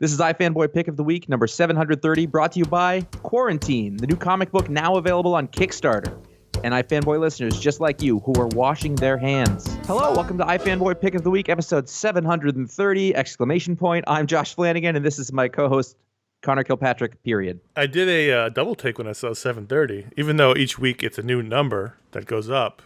This is iFanboy Pick of the Week, number 730, brought to you by Quarantine, the new comic book now available on Kickstarter. And iFanboy listeners just like you who are washing their hands. Hello, welcome to iFanboy Pick of the Week, episode 730, exclamation point. I'm Josh Flanagan, and this is my co-host, Conor Kilpatrick, period. I did a double take when I saw 730, even though each week it's a new number that goes up.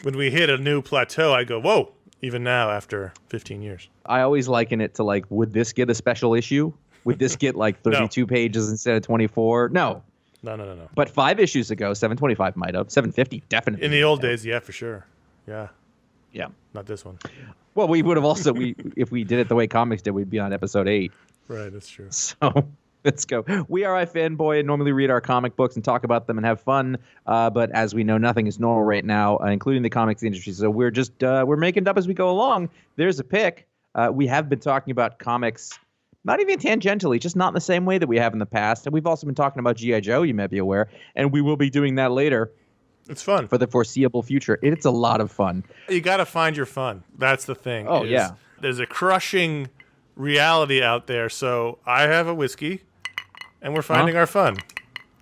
When we hit a new plateau, I go, whoa, even now after 15 years. I always liken it to, like, would this get a special issue? Would this get, like, 32 pages instead of 24? No. No. But 5 issues ago, 725 might have. 750 definitely. In the old days, yeah, for sure. Yeah. Not this one. Well, we would have also, if we did it the way comics did, we'd be on episode 8. Right, that's true. So let's go. We are iFanboy and normally read our comic books and talk about them and have fun. But as we know, nothing is normal right now, including the comics industry. So we're just we're making it up as we go along. There's a pick. We have been talking about comics, not even tangentially, just not in the same way that we have in the past. And we've also been talking about G.I. Joe, you may be aware, and we will be doing that later. It's fun. For the foreseeable future. It's a lot of fun. You got to find your fun. That's the thing. Oh, yeah. There's a crushing reality out there. So I have a whiskey, and we're finding our fun.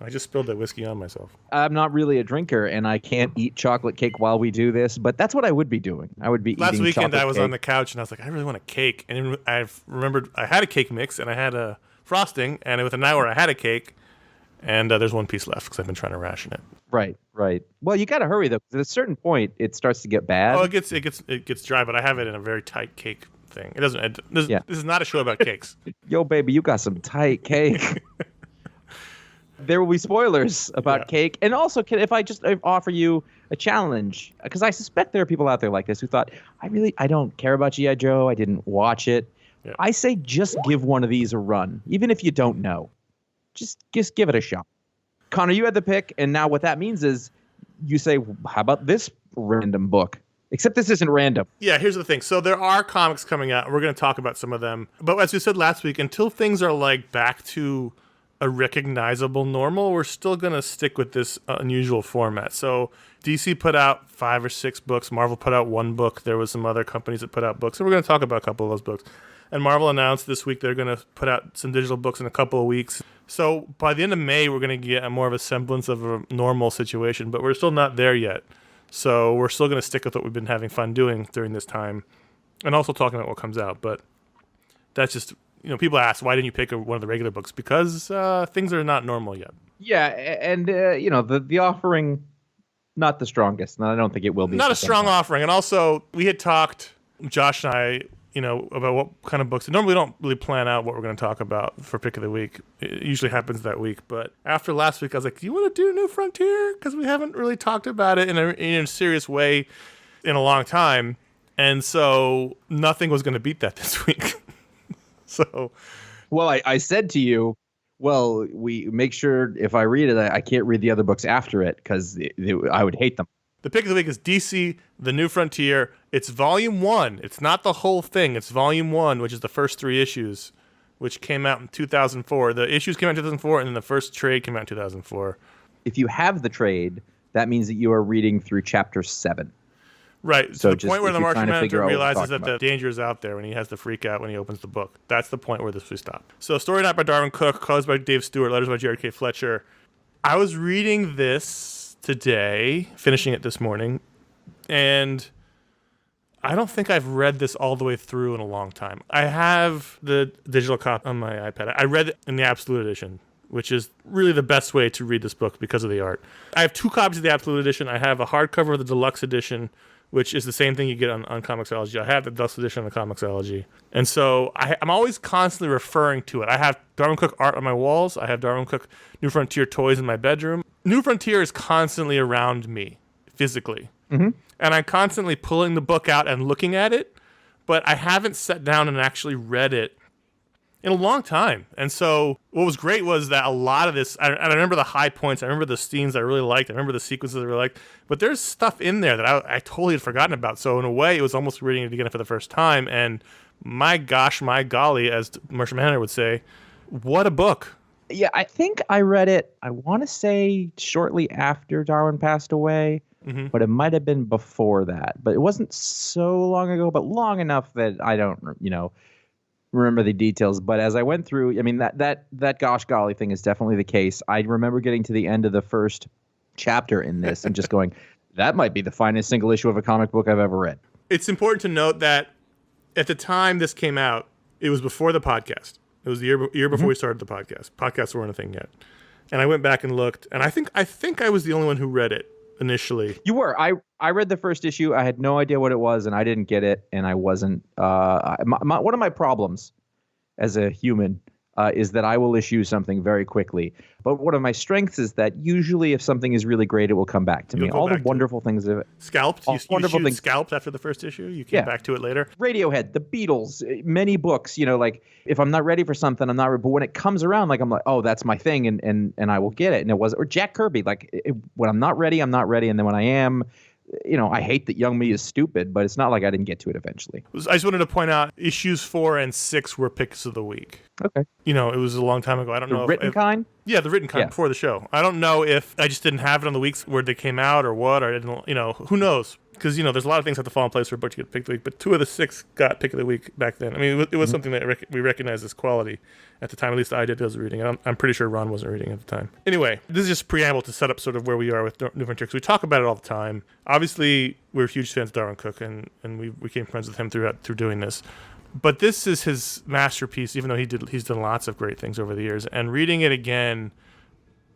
I just spilled that whiskey on myself. I'm not really a drinker, and I can't eat chocolate cake while we do this, but that's what I would be doing. I would be eating chocolate cake. Last weekend, I was on the couch, and I was like, I really want a cake. And I remembered I had a cake mix, and I had a frosting, and with an hour, I had a cake, and there's one piece left because I've been trying to ration it. Right. Well, you got to hurry, though, because at a certain point, it starts to get bad. Oh, it gets dry, but I have it in a very tight cake thing. This is not a show about cakes. Yo, baby, you got some tight cake. There will be spoilers about cake. And also, if I just offer you a challenge, because I suspect there are people out there like this who thought, I don't care about G.I. Joe. I didn't watch it. Yeah. I say just give one of these a run, even if you don't know. Just give it a shot. Connor, you had the pick, and now what that means is you say, how about this random book? Except this isn't random. Yeah, here's the thing. So there are comics coming out, and we're going to talk about some of them. But as we said last week, until things are like back to a recognizable normal, we're still going to stick with this unusual format. So DC put out 5 or 6 books. Marvel put out 1 book. There was some other companies that put out books. And we're going to talk about a couple of those books. And Marvel announced this week they're going to put out some digital books in a couple of weeks. So by the end of May, we're going to get more of a semblance of a normal situation. But we're still not there yet. So we're still going to stick with what we've been having fun doing during this time. And also talking about what comes out. But that's just... people ask, why didn't you pick one of the regular books? Because things are not normal yet. Yeah, and, the offering, not the strongest. And I don't think it will be. Not a strong offering. And also, we had talked, Josh and I, about what kind of books. Normally, we don't really plan out what we're going to talk about for Pick of the Week. It usually happens that week. But after last week, I was like, do you want to do New Frontier? Because we haven't really talked about it in a serious way in a long time. And so nothing was going to beat that this week. So, well, I said to you, well, we make sure if I read it, I can't read the other books after it because I would hate them. The pick of the week is DC, The New Frontier. It's volume 1. It's not the whole thing. It's volume 1, which is the first 3 issues, which came out in 2004. The issues came out in 2004, and then the first trade came out in 2004. If you have the trade, that means that you are reading through chapter 7. Right, so the point where the Martian Manhunter realizes that the danger is out there when he has to freak out when he opens the book. That's the point where this will stop. So story night by Darwin Cook, colors by Dave Stewart, letters by Jared K. Fletcher. I was reading this today, finishing it this morning, and I don't think I've read this all the way through in a long time. I have the digital copy on my iPad. I read it in the Absolute Edition, which is really the best way to read this book because of the art. I have 2 copies of the Absolute Edition. I have a hardcover of the Deluxe Edition, which is the same thing you get on Comixology. I have the Deluxe Edition on the Comixology. And so I'm always constantly referring to it. I have Darwin Cook art on my walls. I have Darwin Cook New Frontier toys in my bedroom. New Frontier is constantly around me, physically. Mm-hmm. And I'm constantly pulling the book out and looking at it, but I haven't sat down and actually read it in a long time. And so what was great was that a lot of this, I remember the high points, I remember the scenes I really liked, I remember the sequences I really liked, but there's stuff in there that I totally had forgotten about. So in a way, it was almost reading it again for the first time, and my gosh, my golly, as Martian Manhunter would say, what a book. Yeah, I think I read it, I want to say shortly after Darwin passed away, but it might have been before that. But it wasn't so long ago, but long enough that I don't, remember the details, but as I went through, I mean, that gosh golly thing is definitely the case. I remember getting to the end of the first chapter in this and just going, that might be the finest single issue of a comic book I've ever read. It's important to note that at the time this came out, it was before the podcast. It was the year before we started the podcast. Podcasts weren't a thing yet. And I went back and looked, and I think I was the only one who read it initially. You were. I read the first issue. I had no idea what it was, and I didn't get it, and I wasn't. One of my problems as a human is that I will issue something very quickly. But one of my strengths is that usually if something is really great, it will come back to me. All the wonderful things of it. Scalped? You things scalped after the first issue? You came back to it later? Radiohead, the Beatles, many books, like if I'm not ready for something, I'm not ready. But when it comes around, like I'm like, oh, that's my thing, and I will get it. And it was, or Jack Kirby, like when I'm not ready, I'm not ready. And then when I am, I hate that young me is stupid, but it's not like I didn't get to it eventually. I just wanted to point out issues 4 and 6 were picks of the week. Okay. It was a long time ago. I don't know. The written kind? Yeah, the written kind before the show. I don't know if I just didn't have it on the weeks where they came out or what, or I didn't, who knows? Because, there's a lot of things that have to fall in place for a book to get pick of the week, but 2 of the 6 got pick of the week back then. I mean, it was something that we recognized as quality at the time. At least I did as reading. I'm pretty sure Ron wasn't reading at the time. Anyway, this is just preamble to set up sort of where we are with New Frontier, because we talk about it all the time. Obviously, we're huge fans of Darwin Cook, and we became friends with him through doing this. But this is his masterpiece, even though he's done lots of great things over the years. And reading it again,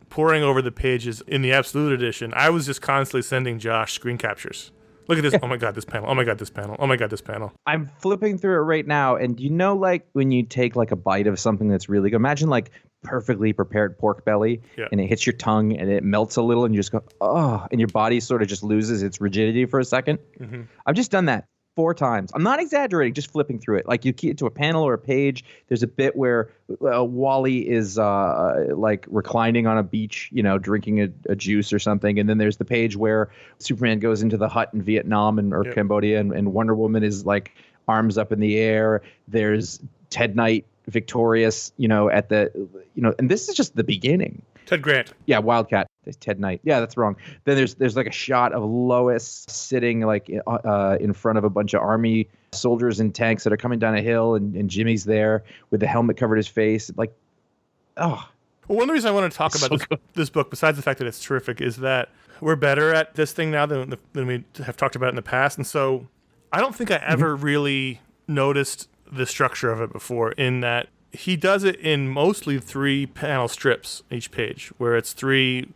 poring over the pages in the Absolute Edition, I was just constantly sending Josh screen captures. Look at this. Oh, my God, this panel. Oh, my God, this panel. Oh, my God, this panel. I'm flipping through it right now. And like when you take like a bite of something that's really good, imagine like perfectly prepared pork belly and it hits your tongue and it melts a little and you just go, oh, and your body sort of just loses its rigidity for a second. Mm-hmm. I've just done that 4 times. I'm not exaggerating, just flipping through it. Like you key it to a panel or a page. There's a bit where Wally is like reclining on a beach, drinking a juice or something. And then there's the page where Superman goes into the hut in Vietnam or Cambodia and Wonder Woman is like arms up in the air. There's Ted Knight victorious, at the, and this is just the beginning. Ted Grant. Yeah, Wildcat. There's Ted Knight. Yeah, that's wrong. Then there's like a shot of Lois sitting like in front of a bunch of army soldiers and tanks that are coming down a hill, and Jimmy's there with the helmet covered his face. Like, oh. Well, one of the reasons I want to talk about this book, besides the fact that it's terrific, is that we're better at this thing now than we have talked about in the past. And so I don't think I ever really noticed the structure of it before, in that he does it in mostly 3 panel strips each page, where it's 3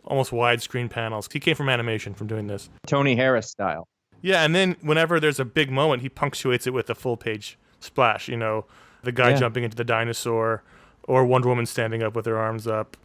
almost widescreen panels. He came from animation from doing this. Tony Harris style. Yeah, and then whenever there's a big moment, he punctuates it with a full page splash. The guy jumping into the dinosaur, or Wonder Woman standing up with her arms up,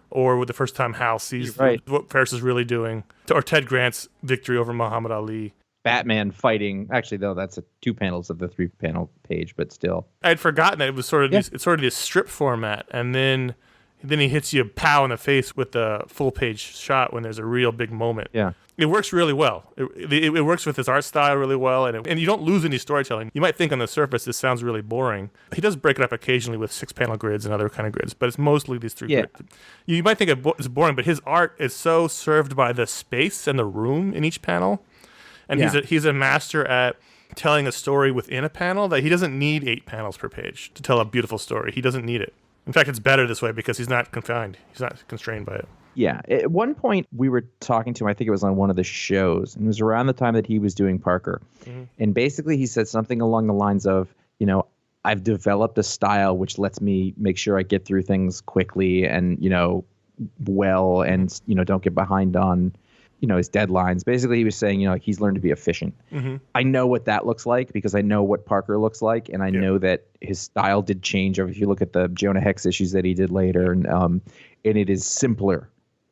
or with the first time Hal sees what Ferris is really doing, or Ted Grant's victory over Muhammad Ali. Batman fighting. Actually, though, that's 2 panels of the 3-panel page, but still. I had forgotten that it was sort of it's sort of this strip format, and then he hits you pow in the face with the full page shot when there's a real big moment. Yeah, it works really well. It works with his art style really well, and you don't lose any storytelling. You might think on the surface this sounds really boring. He does break it up occasionally with 6-panel grids and other kind of grids, but it's mostly these 3 grids. You might think it's boring, but his art is so served by the space and the room in each panel. And he's a master at telling a story within a panel that he doesn't need 8 panels per page to tell a beautiful story. He doesn't need it. In fact, it's better this way because he's not confined. He's not constrained by it. Yeah. At one point, we were talking to him, I think it was on one of the shows, and it was around the time that he was doing Parker. Mm-hmm. And basically he said something along the lines of, I've developed a style which lets me make sure I get through things quickly and, well, and, don't get behind on his deadlines. Basically, he was saying, like he's learned to be efficient. Mm-hmm. I know what that looks like because I know what Parker looks like, and I know that his style did change. If you look at the Jonah Hex issues that he did later, and it is simpler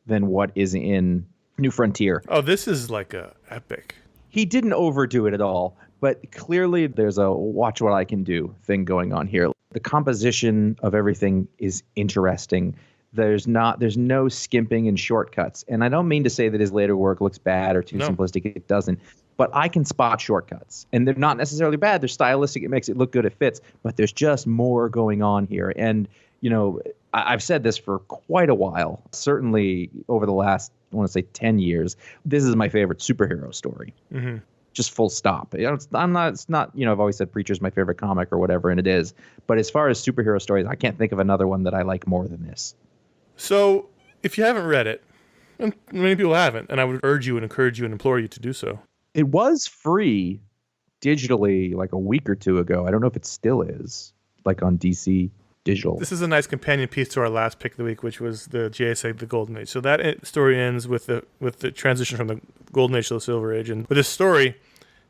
than what is in New Frontier. Oh, this is like a epic. He didn't overdo it at all, but clearly there's a watch what I can do thing going on here. The composition of everything is interesting. There's no skimping and shortcuts. And I don't mean to say that his later work looks bad or too simplistic. It doesn't. But I can spot shortcuts. And they're not necessarily bad. They're stylistic. It makes it look good. It fits. But there's just more going on here. And, I've said this for quite a while, certainly over the last, I want to say 10 years. This is my favorite superhero story. Mm-hmm. just full stop. It's not, I've always said Preacher's my favorite comic or whatever, and it is. But as far as superhero stories, I can't think of another one that I like more than this. So if you haven't read it, and many people haven't, and I would urge you and encourage you and implore you to do so. It was free digitally like a week or two ago. I don't know if it still is, like on DC Digital. This is a nice companion piece to our last pick of the week, which was the JSA, the Golden Age. So that story ends with the transition from the Golden Age to the Silver Age. And with this story,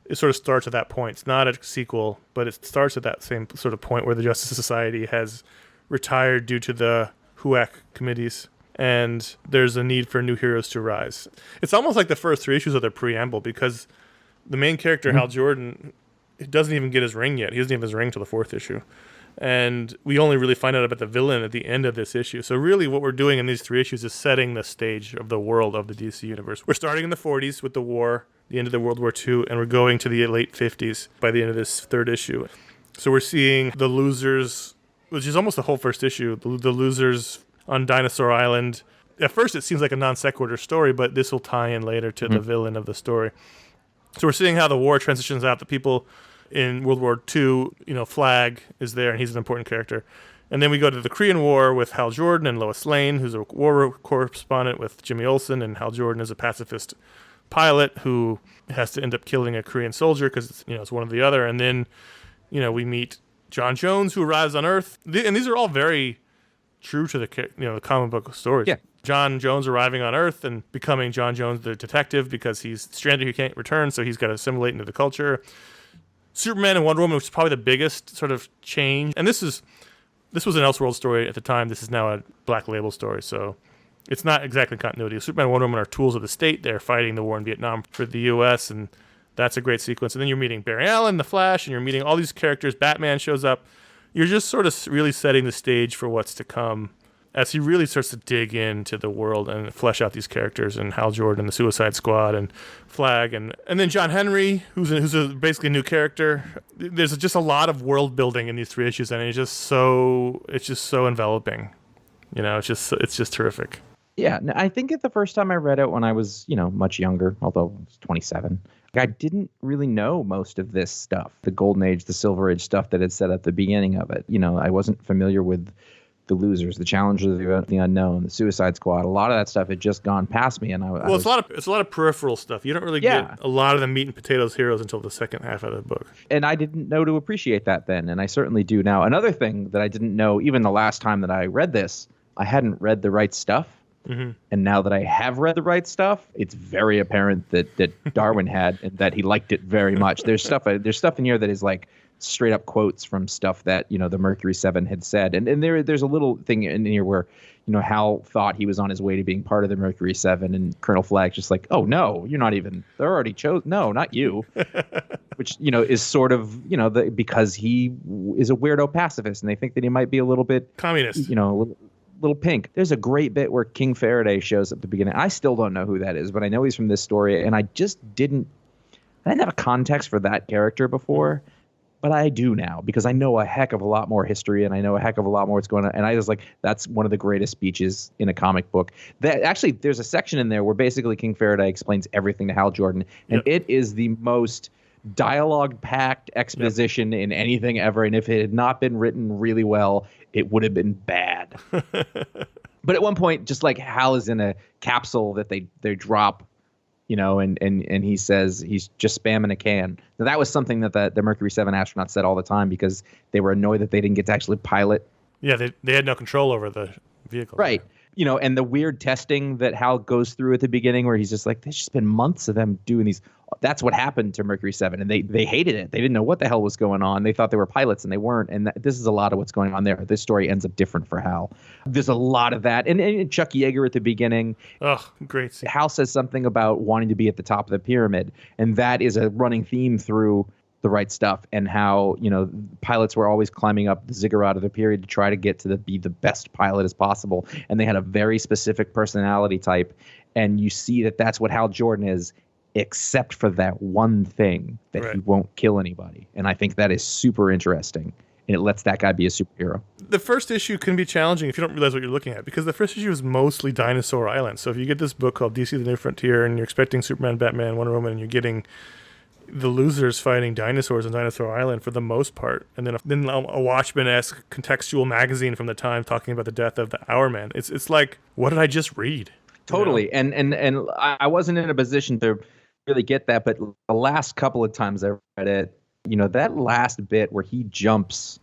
it sort of starts at that point. It's not a sequel, but it starts at that same sort of point where the Justice Society has retired due to the HUAC committees, and there's a need for new heroes to rise. It's almost like the first 3 issues of their preamble, because the main character, Hal Jordan, doesn't even get his ring yet. He doesn't even have his ring till the 4th issue. And we only really find out about the villain at the end of this issue. So really what we're doing in these 3 issues is setting the stage of the world of the DC universe. We're starting in the 40s with the war, the end of the World War II, and we're going to the late 50s by the end of this 3rd issue. So we're seeing the losers, which is almost the whole first issue, the losers on Dinosaur Island. At first it seems like a non sequitur story, but this will tie in later to the villain of the story. So we're seeing how the war transitions out. The people in World War II, Flag is there, and he's an important character. And then we go to the Korean War with Hal Jordan and Lois Lane, who's a war correspondent with Jimmy Olsen, and Hal Jordan is a pacifist pilot who has to end up killing a Korean soldier because it's one or the other. And then we meet John Jones, who arrives on Earth, and these are all very true to the comic book stories. Yeah. John Jones arriving on Earth and becoming John Jones the detective because he's stranded, he can't return, so he's got to assimilate into the culture. Superman and Wonder Woman, which is probably the biggest sort of change. And this was an Elseworld story at the time. This is now a Black Label story, so it's not exactly continuity. Superman and Wonder Woman are tools of the state. They're fighting the war in Vietnam for the U.S., and that's a great sequence. And then you're meeting Barry Allen, The Flash, and you're meeting all these characters. Batman shows up. You're just sort of really setting the stage for what's to come as he really starts to dig into the world and flesh out these characters, and Hal Jordan, the Suicide Squad, and Flag, and then John Henry, who's basically a new character. There's just a lot of world building in these 3 issues, and it's just so enveloping. It's just terrific. Yeah, I think the first time I read it when I was, much younger, although I was 27, I didn't really know most of this stuff, the Golden Age, the Silver Age stuff that had said at the beginning of it. I wasn't familiar with the losers, the challengers, the unknown, the Suicide Squad. A lot of that stuff had just gone past me, and it's a lot of peripheral stuff. You don't really get a lot of the meat and potatoes heroes until the second half of the book. And I didn't know to appreciate that then, and I certainly do now. Another thing that I didn't know, even the last time that I read this, I hadn't read The Right Stuff. Mm-hmm. And now that I have read The Right Stuff, it's very apparent that Darwin had, and that he liked it very much. There's stuff in here that is like straight up quotes from stuff that the Mercury 7 had said, and there's a little thing in here where Hal thought he was on his way to being part of the Mercury 7, and Colonel Flag's just like, oh no, you're not even, they're already chosen, no, not you. Which is sort of because he is a weirdo pacifist, and they think that he might be a little bit communist, little pink. There's a great bit where King Faraday shows up at the beginning. I still don't know who that is, but I know he's from this story, and I didn't have a context for that character before. But I do now, because I know a heck of a lot more history, and I know a heck of a lot more what's going on. And I was like, that's one of the greatest speeches in a comic book. Actually, there's a section in there where basically King Faraday explains everything to Hal Jordan. And It is the most dialogue-packed exposition in anything ever. And if it had not been written really well, it would have been bad. But at one point, just like Hal is in a capsule that they drop, and he says he's just spamming a can. Now, that was something that the Mercury 7 astronauts said all the time, because they were annoyed that they didn't get to actually pilot. Yeah, they had no control over the vehicle. Right. And the weird testing that Hal goes through at the beginning, where he's just like, there's just been months of them doing these. That's what happened to Mercury 7, and they hated it. They didn't know what the hell was going on. They thought they were pilots, and they weren't. And this is a lot of what's going on there. This story ends up different for Hal. There's a lot of that. And Chuck Yeager at the beginning. Oh, great scene. Hal says something about wanting to be at the top of the pyramid, and that is a running theme through The Right Stuff, and how pilots were always climbing up the ziggurat of the period to try to get to be the best pilot as possible, and they had a very specific personality type, and you see that that's what Hal Jordan is, except for that one thing that he won't kill anybody. And I think that is super interesting, and it lets that guy be a superhero. The first issue can be challenging if you don't realize what you're looking at, because the first issue is mostly Dinosaur Island. So if you get this book called DC: The New Frontier, and you're expecting Superman, Batman, Wonder Woman, and you're getting the losers fighting dinosaurs on Dinosaur Island for the most part, and then a Watchmen-esque contextual magazine from the time talking about the death of the Hourman. It's like, what did I just read? Totally, you know? and I wasn't in a position to really get that, but the last couple of times I read it, you know, that last bit where he jumps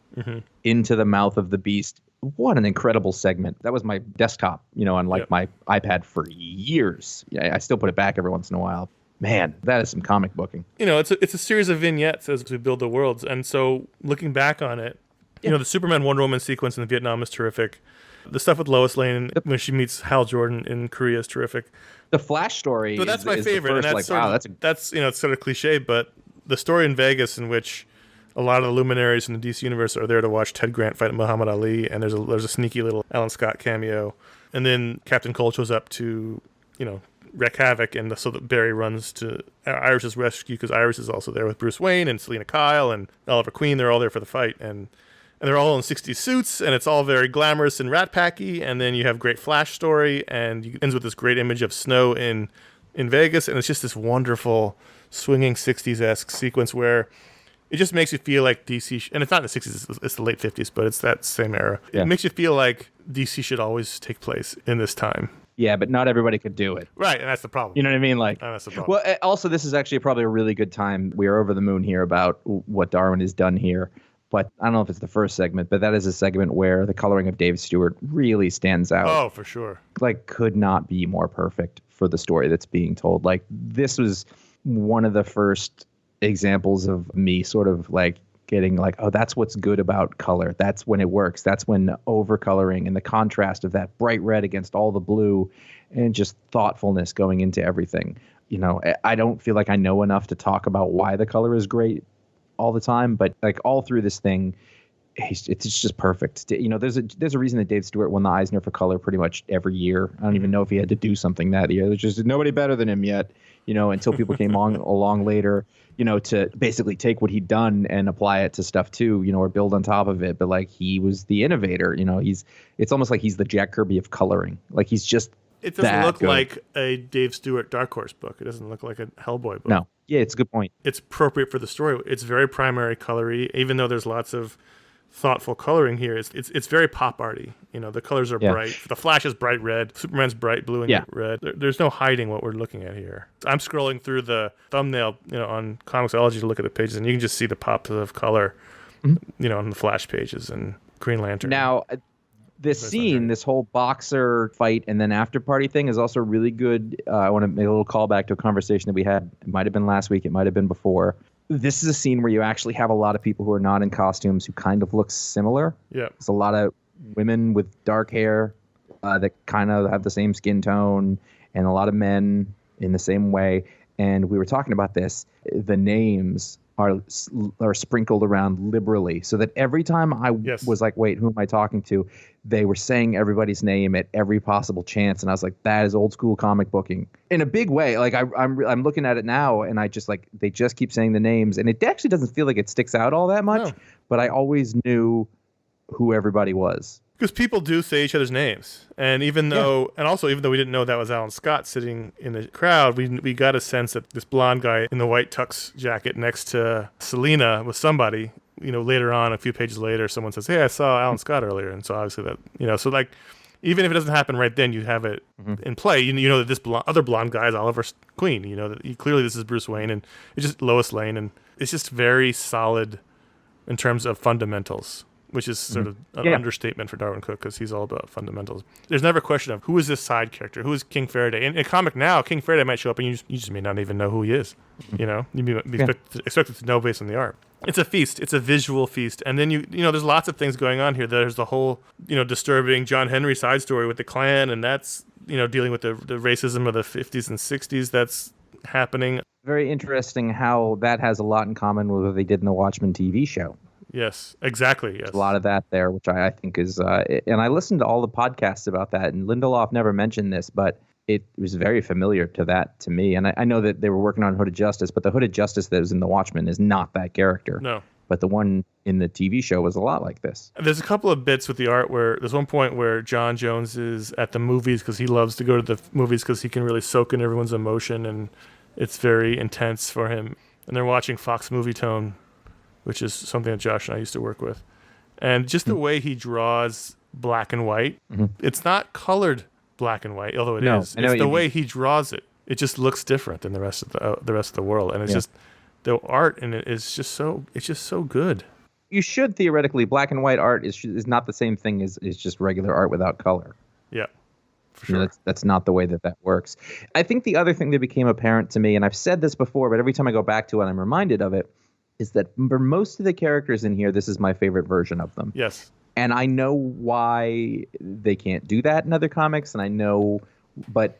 into the mouth of the beast, what an incredible segment. That was my desktop, you know, on like my iPad for years. Yeah, I still put it back every once in a while. Man, that is some comic booking. You know, it's a series of vignettes as we build the worlds. And so looking back on it, you know, the Superman Wonder Woman sequence in the Vietnam is terrific. The stuff with Lois Lane when she meets Hal Jordan in Korea is terrific. The Flash story that's my favorite. First, and that's like, wow, that's you know, it's sort of cliche, but the story in Vegas in which a lot of the luminaries in the DC universe are there to watch Ted Grant fight Muhammad Ali, and there's a sneaky little Alan Scott cameo. And then Captain Cold shows up to, you know, wreak havoc, and so that Barry runs to Iris's rescue because Iris is also there with Bruce Wayne and Selena Kyle and Oliver Queen. They're all there for the fight, and they're all in 60s suits, and it's all very glamorous and rat packy. And then you have great Flash story, and it ends with this great image of snow in Vegas, and it's just this wonderful swinging 60s-esque sequence where it just makes you feel like DC, and it's not the 60s, it's the late 50s, but it's that same era. Yeah. It makes you feel like DC should always take place in this time. Yeah, but not everybody could do it. Right, and that's the problem. You know what I mean? Like, that's the problem. Well, also, this is actually probably a really good time. We are over the moon here about what Darwin has done here. But I don't know if it's the first segment, but that is a segment where the coloring of Dave Stewart really stands out. Oh, for sure. Like, could not be more perfect for the story that's being told. Like, this was one of the first examples of me sort of like getting like, oh, that's what's good about color. That's when it works. That's when overcoloring and the contrast of that bright red against all the blue and just thoughtfulness going into everything. You know, I don't feel like I know enough to talk about why the color is great all the time, but like all through this thing, it's just perfect. You know, there's a reason that Dave Stewart won the Eisner for color pretty much every year. I don't even know if he had to do something that year. There's just nobody better than him yet, you know, until people came along later, you know, to basically take what he'd done and apply it to stuff too, you know, or build on top of it. But like, he was the innovator, you know, it's almost like he's the Jack Kirby of coloring. Like, he's just It doesn't look good. Like a Dave Stewart Dark Horse book. It doesn't look like a Hellboy book. No. Yeah, it's a good point. It's appropriate for the story. It's very primary colory, even though there's lots of thoughtful coloring here. It's very pop arty. You know, the colors are bright. The Flash is bright red. Superman's bright blue and red. There's no hiding what we're looking at here. I'm scrolling through the thumbnail, you know, on Comixology to look at the pages, and you can just see the pops of color, you know, on the Flash pages and Green Lantern. Now, this scene, this whole boxer fight and then after party thing is also really good. I want to make a little callback to a conversation that we had. It might have been last week. It might have been before. This is a scene where you actually have a lot of people who are not in costumes who kind of look similar. Yeah. There's a lot of women with dark hair that kind of have the same skin tone, and a lot of men in the same way. And we were talking about this. The names are sprinkled around liberally, so that every time I was like, wait, who am I talking to? They were saying everybody's name at every possible chance. And I was like, that is old school comic booking in a big way. Like I'm looking at it now, and I just like, they just keep saying the names, and it actually doesn't feel like it sticks out all that much, but I always knew who everybody was. Because people do say each other's names. And even though we didn't know that was Alan Scott sitting in the crowd, we got a sense that this blonde guy in the white tux jacket next to Selena was somebody. You know, later on, a few pages later, someone says, hey, I saw Alan Scott earlier. And so obviously that, you know, so like, even if it doesn't happen right then, you have it in play. You know that this other blonde guy is Oliver Queen. You know that clearly this is Bruce Wayne, and it's just Lois Lane. And it's just very solid in terms of fundamentals, which is sort of an understatement for Darwin Cook, because he's all about fundamentals. There's never a question of who is this side character, who is King Faraday. In a comic now, King Faraday might show up and you just may not even know who he is. You know, you'd be expected to know based on the art. It's a feast. It's a visual feast. And then you know, there's lots of things going on here. There's the whole, you know, disturbing John Henry side story with the Klan, and that's, you know, dealing with the racism of the 50s and 60s that's happening. Very interesting how that has a lot in common with what they did in the Watchmen TV show. Yes, exactly. Yes. There's a lot of that there, which I think is, and I listened to all the podcasts about that, and Lindelof never mentioned this, but it was very familiar to me. And I know that they were working on Hooded Justice, but the Hooded Justice that was in the Watchmen is not that character. No. But the one in the TV show was a lot like this. There's a couple of bits with the art where there's one point where John Jones is at the movies because he loves to go to the movies because he can really soak in everyone's emotion, and it's very intense for him. and they're watching Fox Movie Tone, which is something that Josh and I used to work with. And just the way he draws black and white, it's not colored black and white, although it is. It's the way he draws it. It just looks different than the rest of the world, and it's just the art in it is just so good. You should theoretically, black and white art is not the same thing as just regular art without color. Yeah, for sure. You know, that's not the way that works. I think the other thing that became apparent to me, and I've said this before, but every time I go back to it, I'm reminded of it, is that for most of the characters in here, this is my favorite version of them. Yes. And I know why they can't do that in other comics, and I know, but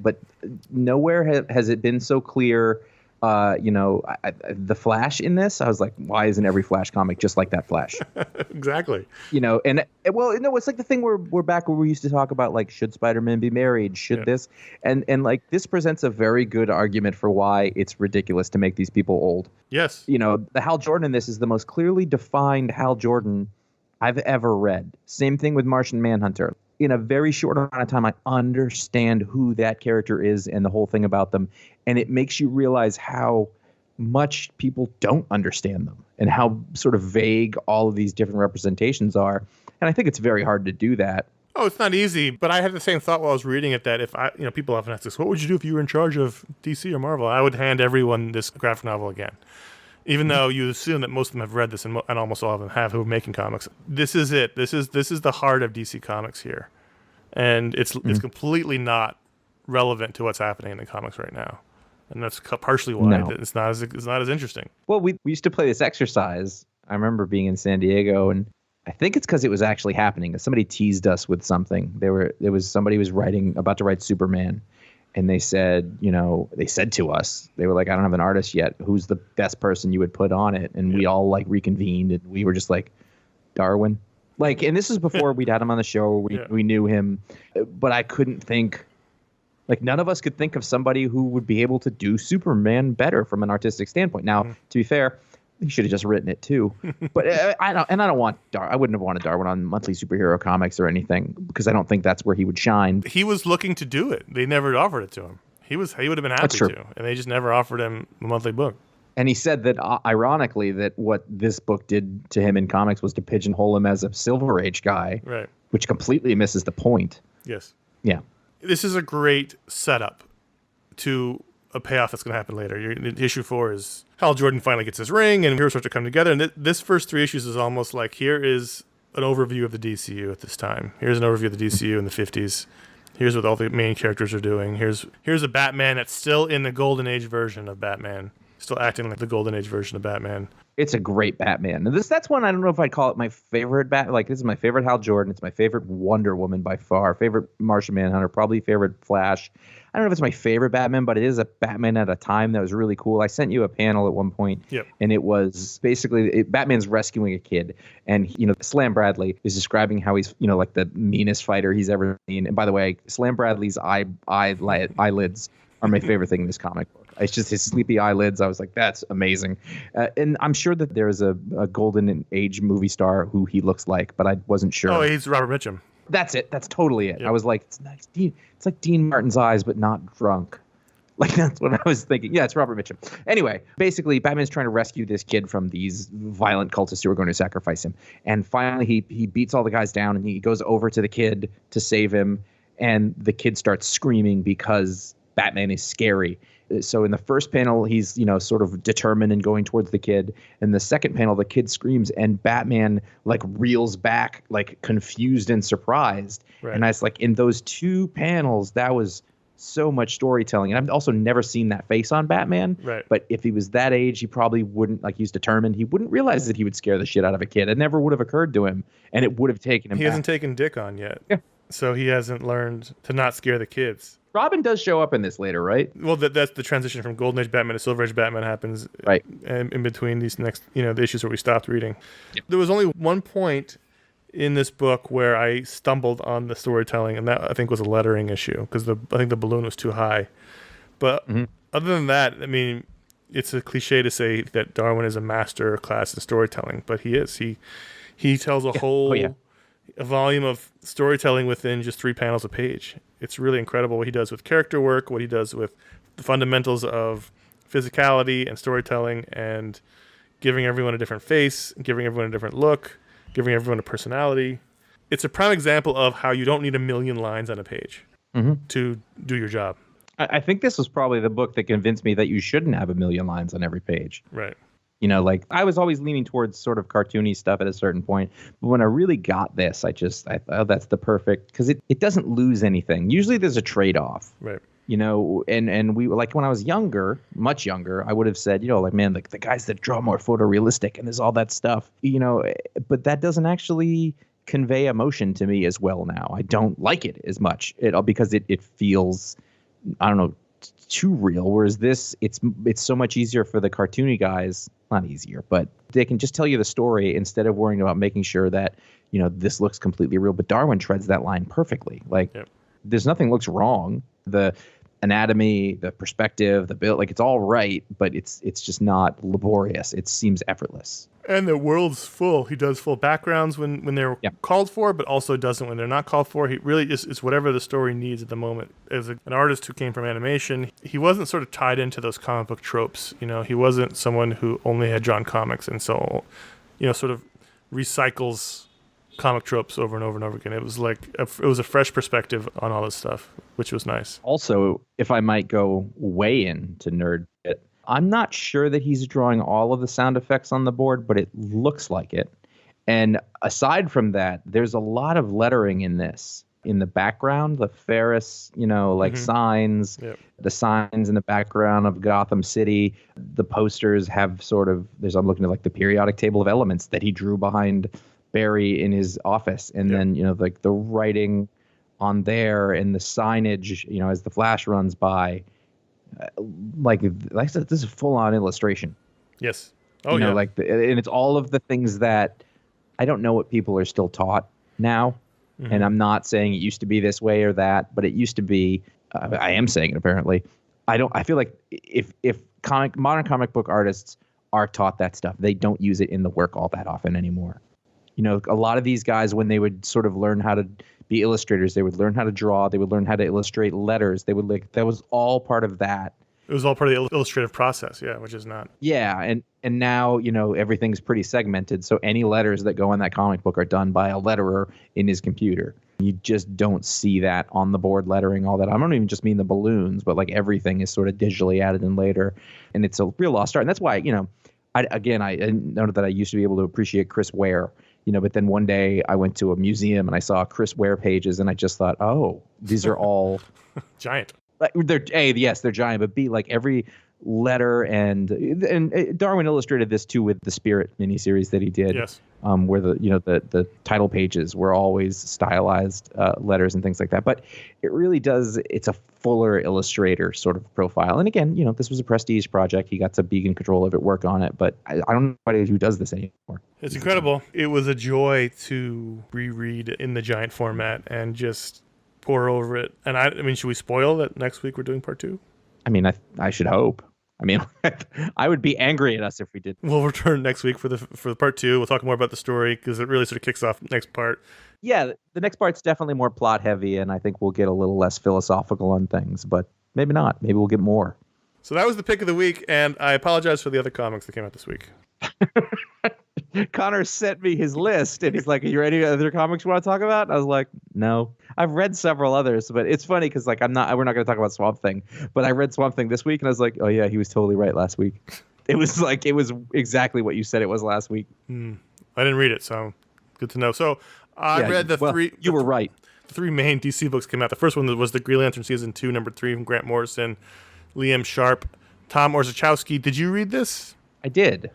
nowhere has it been so clear. The Flash in this, I was like, why isn't every Flash comic just like that Flash? Exactly. And it's like the thing we're back where we used to talk about, like, should Spider-Man be married? Should this? And like, this presents a very good argument for why it's ridiculous to make these people old. Yes. The Hal Jordan in this is the most clearly defined Hal Jordan I've ever read. Same thing with Martian Manhunter. In a very short amount of time, I understand who that character is and the whole thing about them. And it makes you realize how much people don't understand them and how sort of vague all of these different representations are. And I think it's very hard to do that. Oh, it's not easy, but I had the same thought while I was reading it, that if people often ask this, what would you do if you were in charge of DC or Marvel? I would hand everyone this graphic novel again. Even though you assume that most of them have read this, and almost all of them have, who are making comics. This is it. This is the heart of DC Comics here, and it's completely not relevant to what's happening in the comics right now, and that's partially why it's not as interesting. Well, we used to play this exercise. I remember being in San Diego, and I think it's because it was actually happening. Somebody teased us with something. Somebody was about to write Superman. And they said to us, they were like, I don't have an artist yet. Who's the best person you would put on it? And we all like reconvened, and we were just like, Darwin. Like, and this is before we'd had him on the show. We knew him, but I couldn't think, like, none of us could think of somebody who would be able to do Superman better from an artistic standpoint. Now, to be fair, he should have just written it too. But I wouldn't have wanted Darwin on monthly superhero comics or anything, because I don't think that's where he would shine. He was looking to do it. They never offered it to him. He would have been happy to, and they just never offered him a monthly book. And he said that, ironically, that what this book did to him in comics was to pigeonhole him as a Silver Age guy, right? Which completely misses the point. Yes. Yeah. This is a great setup to a payoff that's going to happen later. Issue 4 is Hal Jordan finally gets his ring, and heroes start to come together. And this first 3 issues is almost like, here is an overview of the DCU at this time. Here's an overview of the DCU in the 50s. Here's what all the main characters are doing. Here's a Batman that's still in the Golden Age version of Batman. Still acting like the Golden Age version of Batman. It's a great Batman. That's one, I don't know if I'd call it my favorite Like, this is my favorite Hal Jordan. It's my favorite Wonder Woman by far. Favorite Martian Manhunter. Probably favorite Flash. I don't know if it's my favorite Batman, but it is a Batman at a time that was really cool. I sent you a panel at one point, and it was basically Batman's rescuing a kid, and Slam Bradley is describing how he's like the meanest fighter he's ever seen. And by the way, Slam Bradley's eyelids are my favorite thing in this comic book. It's just his sleepy eyelids. I was like, that's amazing. And I'm sure that there's a Golden Age movie star who he looks like, but I wasn't sure. Oh, he's Robert Mitchum. That's it. That's totally it. Yep. I was like, it's nice. It's like Dean Martin's eyes, but not drunk. Like, that's what I was thinking. Yeah, it's Robert Mitchum. Anyway, basically, Batman's trying to rescue this kid from these violent cultists who are going to sacrifice him. And finally, he beats all the guys down, and he goes over to the kid to save him. And the kid starts screaming because Batman is scary. So in the first panel, he's, sort of determined and going towards the kid. In the second panel, the kid screams, and Batman, like, reels back, like, confused and surprised. Right. And I was like, in those 2 panels, that was so much storytelling. And I've also never seen that face on Batman. Right. But if he was that age, he probably wouldn't, like, he's determined. He wouldn't realize that he would scare the shit out of a kid. It never would have occurred to him, and it would have taken him He hasn't taken Dick on yet. Yeah. So he hasn't learned to not scare the kids. Robin does show up in this later, right? Well, that's the transition from Golden Age Batman to Silver Age Batman happens, right? In between these next, the issues where we stopped reading. Yep. There was only one point in this book where I stumbled on the storytelling, and that I think was a lettering issue, because I think the balloon was too high. But other than that, I mean, it's a cliche to say that Darwin is a master class in storytelling, but he is. He tells a whole a volume of storytelling within just 3 panels a page. It's really incredible what he does with character work, what he does with the fundamentals of physicality and storytelling and giving everyone a different face, giving everyone a different look, giving everyone a personality. It's a prime example of how you don't need a million lines on a page to do your job. I think this was probably the book that convinced me that you shouldn't have a million lines on every page. Right. You know, like I was always leaning towards sort of cartoony stuff at a certain point. But when I really got this, I thought that's the perfect, because it doesn't lose anything. Usually there's a trade-off. Right. You know, and we like when I was younger, much younger, I would have said, you know, like, man, like the guys that draw more photorealistic and there's all that stuff, you know, but that doesn't actually convey emotion to me as well now. I don't like it as much because it feels, I don't know, too real. Whereas this, it's so much easier for the cartoony guys, not easier, but they can just tell you the story instead of worrying about making sure that, you know, this looks completely real. But Darwin treads that line perfectly. Like, there's nothing looks wrong. The anatomy, the perspective, the build, like it's all right, but it's just not laborious. It seems effortless. And the world's full. He does full backgrounds when they're called for, but also doesn't when they're not called for. He really just it's whatever the story needs at the moment. As an artist who came from animation, he wasn't sort of tied into those comic book tropes. You know, he wasn't someone who only had drawn comics and so, you know, sort of recycles comic tropes over and over and over again. It was like it was a fresh perspective on all this stuff, which was nice. Also, if I might go way into nerd bit, I'm not sure that he's drawing all of the sound effects on the board, but it looks like it. And aside from that, there's a lot of lettering in this. In the background, the Ferris, you know, like signs, the signs in the background of Gotham City. The posters have sort of, I'm looking at like the periodic table of elements that he drew behind Barry in his office. And then, you know, like the writing on there and the signage, you know, as the Flash runs by. Like I said, this is full-on illustration. Yes. You know, like and it's all of the things that I don't know what people are still taught now. And I'm not saying it used to be this way or that, but it used to be. I am saying it apparently. I feel like if modern comic book artists are taught that stuff, they don't use it in the work all that often anymore. You know, a lot of these guys, when they would sort of learn how to be illustrators, they would learn how to draw, they would learn how to illustrate letters. They would that was all part of that. It was all part of the illustrative process, which is not. Yeah, and now, you know, everything's pretty segmented, so any letters that go in that comic book are done by a letterer in his computer. You just don't see that on the board lettering, all that. I don't even just mean the balloons, but like everything is sort of digitally added in later, and it's a real lost art. And that's why, you know, I know that I used to be able to appreciate Chris Ware. You know, but then one day I went to a museum and I saw Chris Ware pages and I just thought, oh, these are all giant. They're yes, they're giant, but B, like every letter and Darwin illustrated this too with the Spirit miniseries that he did. Yes. Where the title pages were always stylized letters and things like that. But it really does. It's a fuller illustrator sort of profile. And again, you know, this was a prestige project. He got to be in control of it, work on it. But I don't know anybody who does this anymore. It's incredible. It was a joy to reread in the giant format and just pour over it. And I mean, should we spoil that next week we're doing part 2? I mean, I should hope. I mean, I would be angry at us if we did. We'll return next week for the part 2. We'll talk more about the story because it really sort of kicks off the next part. Yeah, the next part's definitely more plot heavy, and I think we'll get a little less philosophical on things, but maybe not. Maybe we'll get more. So that was the pick of the week, and I apologize for the other comics that came out this week. Connor sent me his list, and he's like, "Are you any other comics you want to talk about?" And I was like, "No, I've read several others, but it's funny because like we're not going to talk about Swamp Thing, but I read Swamp Thing this week, and I was like, oh yeah, he was totally right last week. It was exactly what you said it was last week. I didn't read it, so good to know. So I read the three. You were right. The 3 main DC books came out. The first one was the Green Lantern Season 2, number 3 from Grant Morrison, Liam Sharp, Tom Orzechowski. Did you read this? I did.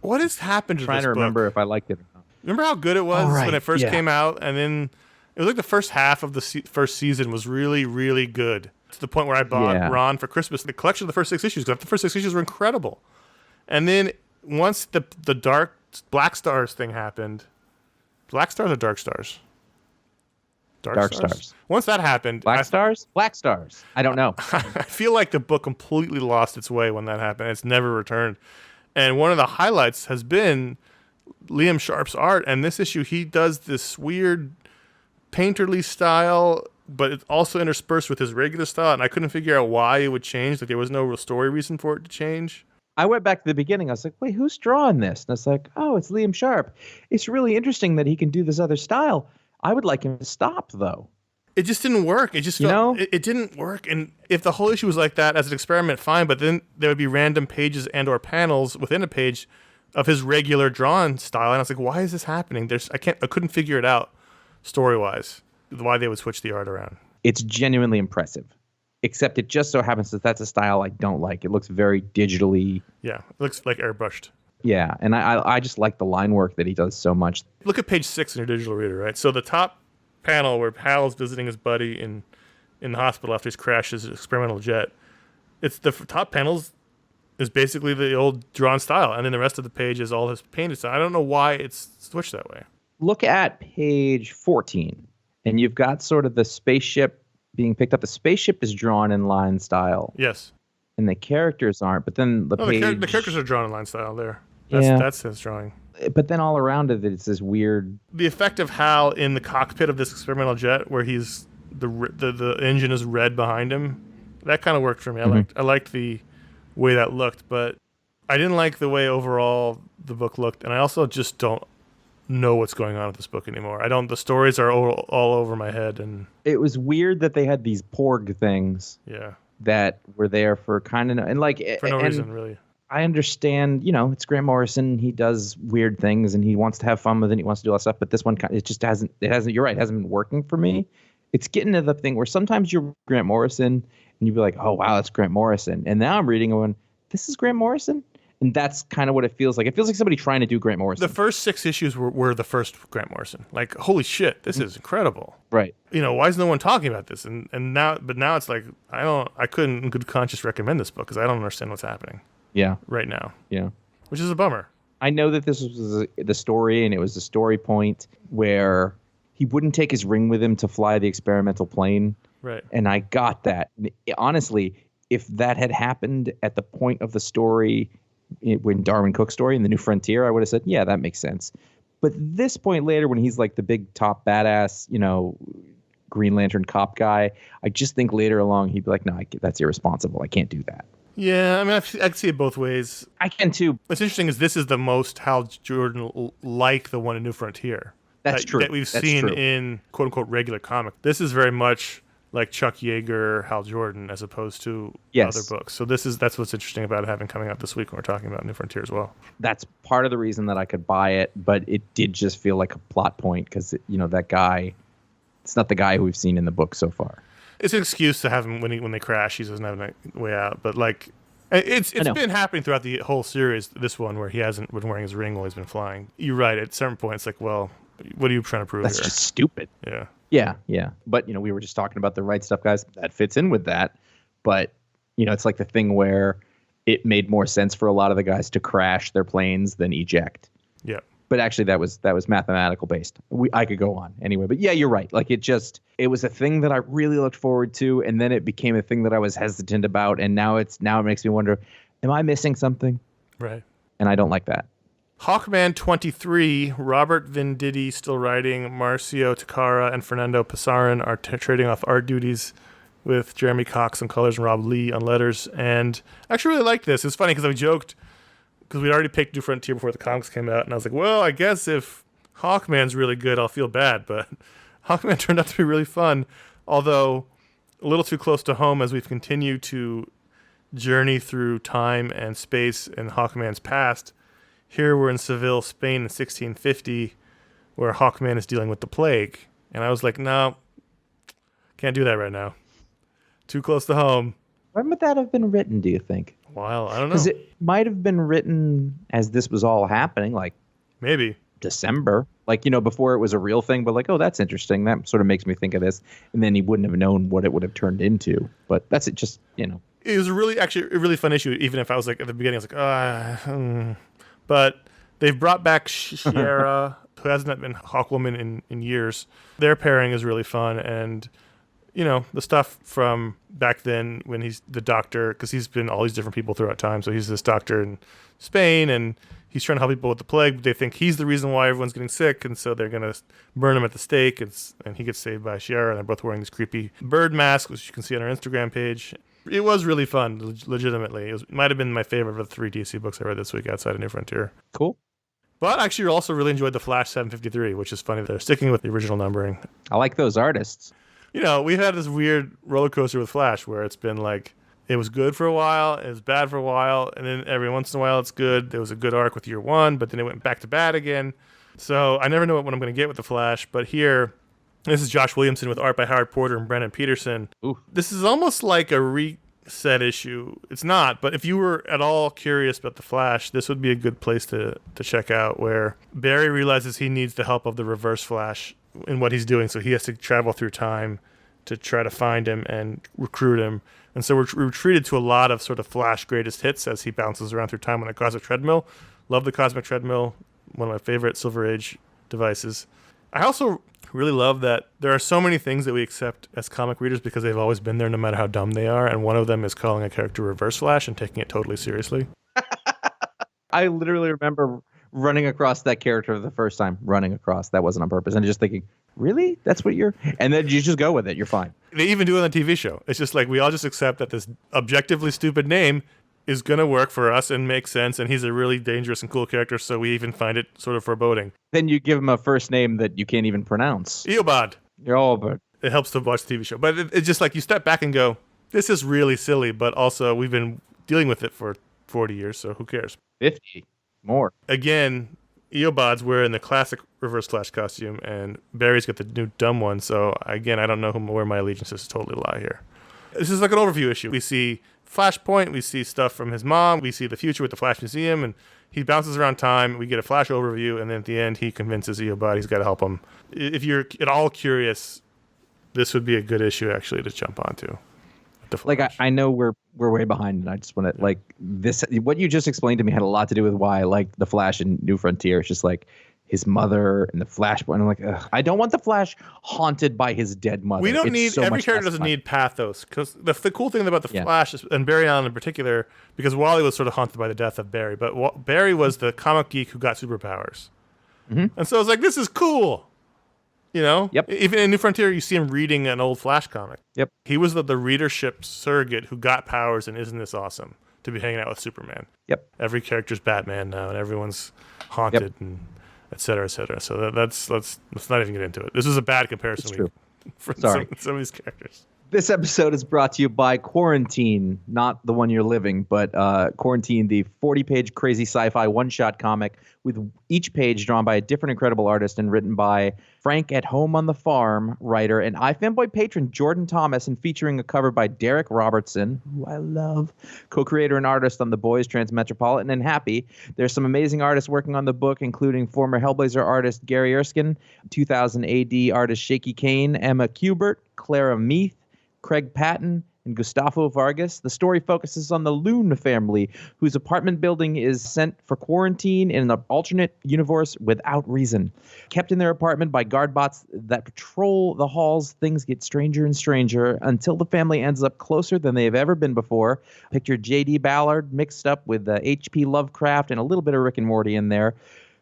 What has happened to this book? I'm trying to remember if I liked it or not. Remember how good it was when it first came out? And then it was like the first half of the first season was really, really good. To the point where I bought Ron for Christmas the collection of the first 6 issues. Because the first 6 issues were incredible. And then once the Dark Black Stars thing happened. Black Stars or Dark Stars? Dark Stars. Once that happened. Black Stars? Black Stars. I don't know. I feel like the book completely lost its way when that happened. It's never returned. And one of the highlights has been Liam Sharp's art. And this issue, he does this weird painterly style but it's also interspersed with his regular style, and I couldn't figure out why it would change. Like, there was no real story reason for it to change. I went back to the beginning. I was like, wait, who's drawing this? And I was like, oh, it's Liam Sharp. It's really interesting that he can do this other style. I would like him to stop, though. It just didn't work. It just felt, it didn't work. And if the whole issue was like that as an experiment, fine. But then there would be random pages and or panels within a page of his regular drawn style. And I was like, why is this happening? I couldn't figure it out story-wise, why they would switch the art around. It's genuinely impressive. Except it just so happens that that's a style I don't like. It looks very digitally. Yeah, it looks like airbrushed. Yeah, and I just like the line work that he does so much. Look at page 6 in your digital reader, right? So the top panel where Hal's visiting his buddy in the hospital after he's crashed his experimental jet. It's the top panels is basically the old drawn style, and then the rest of the page is all his painted style. I don't know why it's switched that way. Look at page 14, and you've got sort of the spaceship being picked up. The spaceship is drawn in line style. Yes. And the characters aren't, but then the characters are drawn in line style there. That's his drawing. But then all around it, it's this weird... The effect of Hal in the cockpit of this experimental jet, where he's the engine is red behind him, that kind of worked for me. I liked the way that looked, but I didn't like the way overall the book looked, and I also just don't know what's going on with this book anymore. The stories are all over my head, and it was weird that they had these Porg things. Yeah. That were there for kind of for no reason, really. I understand, it's Grant Morrison. He does weird things and he wants to have fun with it. He wants to do all that stuff. But this one, it hasn't, you're right, it hasn't been working for me. It's getting to the thing where sometimes you're Grant Morrison and you'd be like, oh, wow, that's Grant Morrison. And now I'm reading going, this is Grant Morrison? And that's kind of what it feels like. It feels like somebody trying to do Grant Morrison. The first 6 issues were the first Grant Morrison. Like, holy shit, this is incredible. Right. Why is no one talking about this? And now it's like, I couldn't in good conscience recommend this book because I don't understand what's happening. Yeah. Right now. Yeah. Which is a bummer. I know that this was the story, and it was the story point where he wouldn't take his ring with him to fly the experimental plane. Right. And I got that. Honestly, if that had happened at the point of the story when Darwin Cook's story in The New Frontier, I would have said, yeah, that makes sense. But this point later, when he's like the big top badass, Green Lantern cop guy, I just think later along he'd be like, no, that's irresponsible. I can't do that. Yeah, I mean, I can see it both ways. I can too. What's interesting is this is the most Hal Jordan like the one in New Frontier. That's true. That we've seen in quote unquote regular comic. This is very much like Chuck Yeager, Hal Jordan, as opposed to other books. So that's what's interesting about it having coming out this week when we're talking about New Frontier as well. That's part of the reason that I could buy it, but it did just feel like a plot point because that guy, it's not the guy who we've seen in the book so far. It's an excuse to have him when they crash. He doesn't have a way out. But like, it's been happening throughout the whole series. This one where he hasn't been wearing his ring while he's been flying. You're right. At certain points, like, well, what are you trying to prove? That's here? Just stupid. Yeah. Yeah. But we were just talking about the right stuff, guys. That fits in with that. But it's like the thing where it made more sense for a lot of the guys to crash their planes than eject. Yeah. But actually, that was mathematical based. I could go on anyway. But yeah, you're right. Like it was a thing that I really looked forward to, and then it became a thing that I was hesitant about, and now it makes me wonder, am I missing something? Right. And I don't like that. Hawkman 23, Robert Venditti still writing, Marcio Takara and Fernando Pasarin are trading off art duties with Jeremy Cox on colors and Rob Lee on letters. And I actually really like this. It's funny because I joked, because we'd already picked New Frontier before the comics came out, and I was like, well, I guess if Hawkman's really good, I'll feel bad. But Hawkman turned out to be really fun, although a little too close to home as we've continued to journey through time and space in Hawkman's past. Here we're in Seville, Spain in 1650, where Hawkman is dealing with the plague. And I was like, no, can't do that right now. Too close to home. When would that have been written, do you think? Well, I don't know. Because it might have been written as this was all happening, like maybe December, like, before it was a real thing, but like, oh, that's interesting. That sort of makes me think of this. And then he wouldn't have known what it would have turned into. But that's it, just, It was a really fun issue, even if I was like, at the beginning, I was like, But they've brought back Shiera, who hasn't been Hawkwoman in years. Their pairing is really fun, and the stuff from back then when he's the doctor, because he's been all these different people throughout time. So he's this doctor in Spain, and he's trying to help people with the plague, but they think he's the reason why everyone's getting sick, and so they're going to burn him at the stake, and he gets saved by Shiera, and they're both wearing these creepy bird masks, which you can see on our Instagram page. It was really fun, legitimately. It might have been my favorite of the 3 DC books I read this week outside of New Frontier. Cool. But I actually also really enjoyed The Flash 753, which is funny. They're sticking with the original numbering. I like those artists. We've had this weird roller coaster with Flash where it's been like, it was good for a while, it was bad for a while, and then every once in a while it's good. There was a good arc with year 1, but then it went back to bad again. So I never know what I'm going to get with The Flash. But here, this is Josh Williamson with art by Howard Porter and Brennan Peterson. Ooh. This is almost like a reset issue. It's not, but if you were at all curious about The Flash, this would be a good place to check out, where Barry realizes he needs the help of the Reverse Flash in what he's doing, so he has to travel through time to try to find him and recruit him. And so we're treated to a lot of sort of Flash greatest hits as he bounces around through time on the Cosmic Treadmill. Love the Cosmic Treadmill, one of my favorite Silver Age devices. I also really love that there are so many things that we accept as comic readers because they've always been there no matter how dumb they are, and one of them is calling a character Reverse Flash and taking it totally seriously. I literally remember running across that character the first time, that wasn't on purpose, and just thinking, really? That's what you're... And then you just go with it. You're fine. They even do it on the TV show. It's just like we all just accept that this objectively stupid name is going to work for us and make sense, and he's a really dangerous and cool character, so we even find it sort of foreboding. Then you give him a first name that you can't even pronounce. Eobard. Eobard. It helps to watch the TV show. But it's just like you step back and go, this is really silly, but also we've been dealing with it for 40 years, so who cares? 50. More. Again, Eobard's wearing the classic Reverse Flash costume, and Barry's got the new dumb one. So again, I don't know where my allegiances totally lie here. This is like an overview issue. We see Flashpoint, we see stuff from his mom, we see the future with the Flash Museum, and he bounces around time. We get a Flash overview, and then at the end, he convinces Eobard he's got to help him. If you're at all curious, this would be a good issue actually to jump onto. Like I know we're way behind, and I just want to like this. What you just explained to me had a lot to do with why I like the Flash in New Frontier. It's just like his mother and the Flashpoint. I'm like, ugh, I don't want the Flash haunted by his dead mother. We don't need every character doesn't need pathos, because the cool thing about the Flash is, and Barry Allen in particular, because Wally was sort of haunted by the death of Barry, but Barry was the comic geek who got superpowers, and so I was like, this is cool. Yep. Even in New Frontier, you see him reading an old Flash comic. Yep. He was the readership surrogate who got powers, and isn't this awesome to be hanging out with Superman? Yep. Every character's Batman now, and everyone's haunted, and et cetera, et cetera. So let's not even get into it. This is a bad comparison for some of these characters. This episode is brought to you by Quarantine, not the one you're living, but Quarantine, the 40-page crazy sci-fi one-shot comic with each page drawn by a different incredible artist and written by Frank at Home on the Farm writer and iFanboy patron Jordan Thomas, and featuring a cover by Darick Robertson, who I love, co-creator and artist on The Boys, Transmetropolitan, and Happy. There's some amazing artists working on the book, including former Hellblazer artist Gary Erskine, 2000 AD artist Shaky Kane, Emma Kubert, Clara Meath, Craig Paton, and Gustaffo Vargas. The story focuses on the Loon family, whose apartment building is sent for quarantine in an alternate universe without reason. Kept in their apartment by guard bots that patrol the halls, things get stranger and stranger until the family ends up closer than they have ever been before. Picture J.D. Ballard mixed up with H.P. Lovecraft and a little bit of Rick and Morty in there.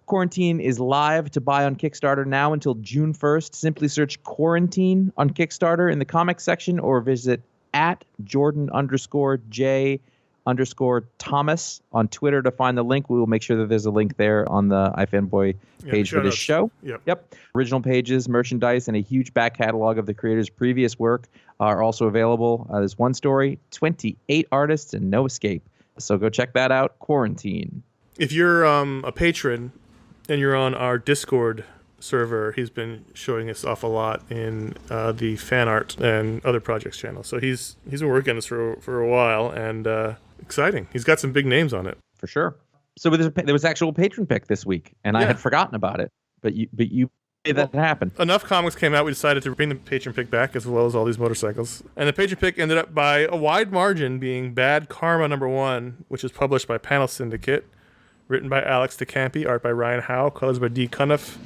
Quarantine is live to buy on Kickstarter now until June 1st. Simply search Quarantine on Kickstarter in the comics section, or visit at Jordan_J_Thomas on Twitter to find the link. We will make sure that there's a link there on the iFanboy page for this show. Yep. Original pages, merchandise, and a huge back catalog of the creator's previous work are also available. There's one story, 28 artists, and no escape. So go check that out, Quarantine. If you're a patron and you're on our Discord server, he's been showing us off a lot in the fan art and other projects channel. So he's been working on this for a while, and exciting. He's got some big names on it. For sure. So there was actual Patron Pick this week, and I had forgotten about it. But you made that happen. Enough comics came out, we decided to bring the Patron Pick back, as well as all these motorcycles. And the Patron Pick ended up by a wide margin being Bad Karma #1, which is published by Panel Syndicate. Written by Alex DeCampi, art by Ryan Howe, colors by D. Cuniff,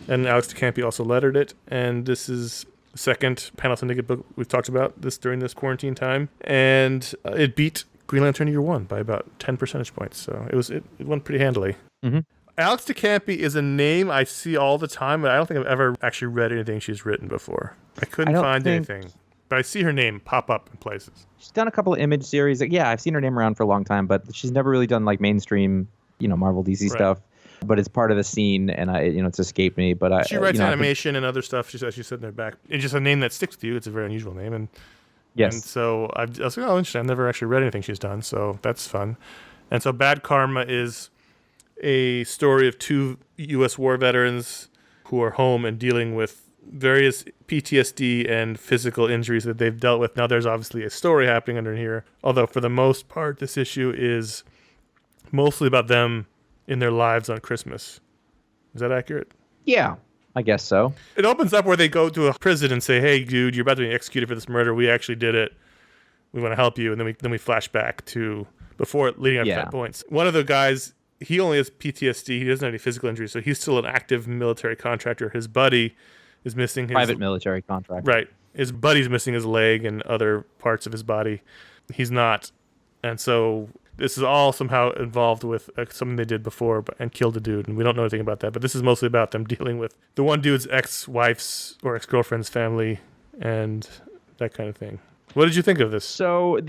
and Alex DeCampi also lettered it. And this is the second Panels and Naked book we've talked about during this quarantine time, and it beat Green Lantern Year One by about 10 percentage points. So it went pretty handily. Mm-hmm. Alex DeCampi is a name I see all the time, but I don't think I've ever actually read anything she's written before. I couldn't find anything, but I see her name pop up in places. She's done a couple of Image series. Yeah, I've seen her name around for a long time, but she's never really done like mainstream, Marvel DC stuff. But it's part of the scene, and it's escaped me. But she writes animation and other stuff. She said in her back. It's just a name that sticks with you. It's a very unusual name, and yes. And so I was like, oh, interesting. I've never actually read anything she's done, so that's fun. And so Bad Karma is a story of two U.S. war veterans who are home and dealing with various PTSD and physical injuries that they've dealt with. Now, there's obviously a story happening under here, although for the most part, this issue is mostly about them in their lives on Christmas. Is that accurate? Yeah, I guess so. It opens up where they go to a prison and say, hey, dude, you're about to be executed for this murder. We actually did it. We want to help you. And then we flash back to before leading up to that point. One of the guys, he only has PTSD. He doesn't have any physical injuries, so he's still an active military contractor. His buddy is missing his... Private military contractor. Right. His buddy's missing his leg and other parts of his body. He's not. And so this is all somehow involved with something they did before and killed a dude, and we don't know anything about that. But this is mostly about them dealing with the one dude's ex-wife's or ex-girlfriend's family and that kind of thing. What did you think of this? So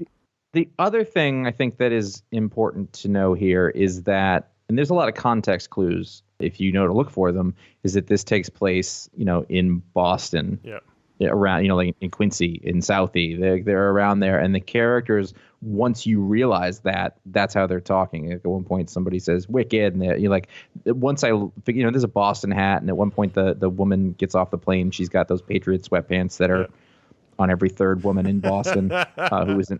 the other thing I think that is important to know here is that, and there's a lot of context clues if you know to look for them, is that this takes place, in Boston. Yeah. Around, like in Quincy, in Southie, they're around there, and the characters, once you realize that, that's how they're talking. Like at one point, somebody says "wicked," and you're like, once I figure, there's a Boston hat, and at one point, the woman gets off the plane. She's got those Patriot sweatpants that are on every third woman in Boston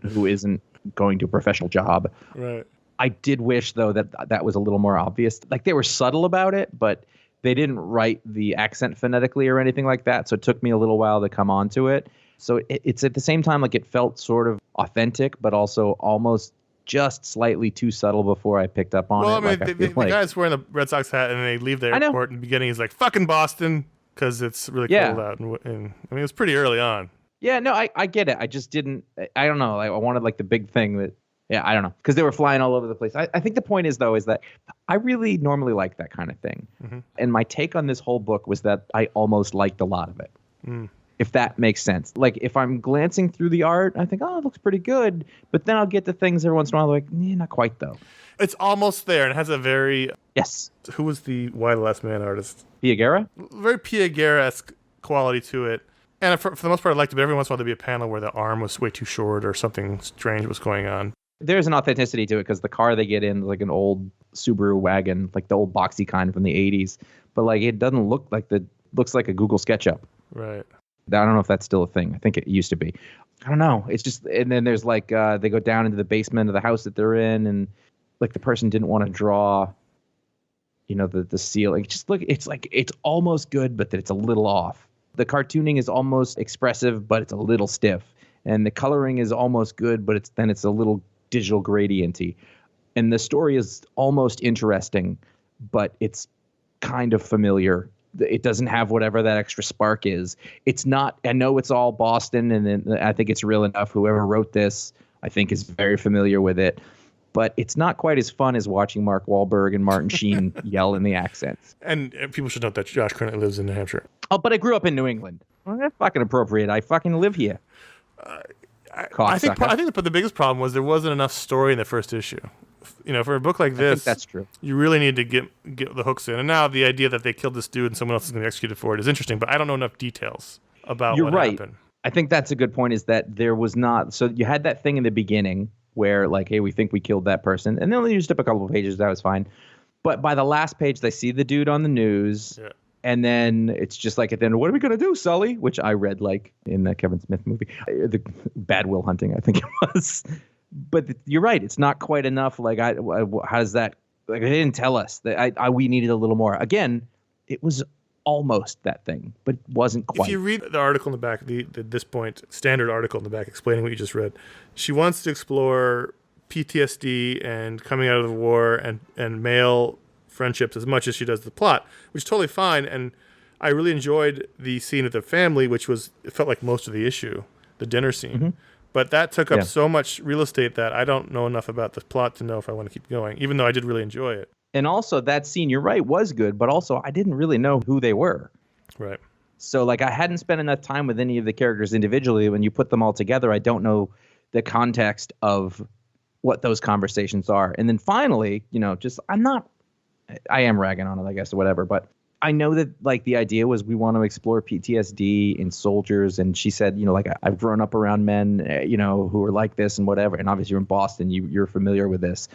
who isn't going to a professional job. Right. I did wish though that was a little more obvious. Like they were subtle about it, but they didn't write the accent phonetically or anything like that, so it took me a little while to come onto it. So it's at the same time like it felt sort of authentic, but also almost just slightly too subtle before I picked up on it. Well, I mean, the guy's wearing the Red Sox hat and they leave the airport in the beginning. He's like, fucking Boston, because it's really cold out. And I mean, it was pretty early on. Yeah, no, I get it. I just didn't, I don't know. I wanted like the big thing that, I don't know. Because they were flying all over the place. I think the point is, though, is that I really normally like that kind of thing. Mm-hmm. And my take on this whole book was that I almost liked a lot of it. Mm. If that makes sense. Like, if I'm glancing through the art, I think, oh, it looks pretty good. But then I'll get to things every once in a while, like, not quite, though. It's almost there, and it has a very... Yes. Who was the Why the Last Man artist? Pia Guerra? Very Pia Guerra-esque quality to it. And for the most part, I liked it, but every once in a while there'd be a panel where the arm was way too short or something strange was going on. There's an authenticity to it because the car they get in is like an old Subaru wagon, like the old boxy kind from the 80s. But like it doesn't look like looks like a Google SketchUp. Right. I don't know if that's still a thing. I think it used to be. I don't know. It's just, and then there's like they go down into the basement of the house that they're in, and like the person didn't want to draw, the ceiling. Just look, it's like it's almost good, but that it's a little off. The cartooning is almost expressive, but it's a little stiff, and the coloring is almost good, but it's a little digital gradienty, and the story is almost interesting, but it's kind of familiar. It doesn't have whatever that extra spark is. It's not. I know it's all Boston, and then I think it's real enough. Whoever wrote this, I think, is very familiar with it, but it's not quite as fun as watching Mark Wahlberg and Martin Sheen yell in the accents. And people should note that Josh currently lives in New Hampshire. Oh, but I grew up in New England. Well, that's fucking appropriate. I fucking live here. I think the biggest problem was there wasn't enough story in the first issue. For a book like this, I think that's true. You really need to get the hooks in. And now the idea that they killed this dude and someone else is going to be executed for it is interesting, but I don't know enough details about what happened. I think that's a good point, is that there was not. So you had that thing in the beginning where like, hey, we think we killed that person. And then they used up a couple of pages. That was fine. But by the last page, they see the dude on the news. Yeah. And then it's just like at the end, what are we going to do, Sully? Which I read like in the Kevin Smith movie, the Bad Will Hunting, I think it was. But you're right. It's not quite enough. Like, how does that, like, they didn't tell us that we needed a little more. Again, it was almost that thing, but it wasn't quite. If you read the article in the back, the this point, standard article in the back explaining what you just read, she wants to explore PTSD and coming out of the war and male friendships as much as she does the plot, which is totally fine. And I really enjoyed the scene with the family, which it felt like most of the issue, the dinner scene. Mm-hmm. But that took up so much real estate that I don't know enough about the plot to know if I want to keep going, even though I did really enjoy it. And also that scene, you're right, was good, but also I didn't really know who they were. Right. So like I hadn't spent enough time with any of the characters individually. When you put them all together, I don't know the context of what those conversations are. And then finally, I am ragging on it, I guess, or whatever, but I know that like the idea was we want to explore PTSD in soldiers. And she said, like I've grown up around men, who are like this and whatever. And obviously you're in Boston, you're familiar with this.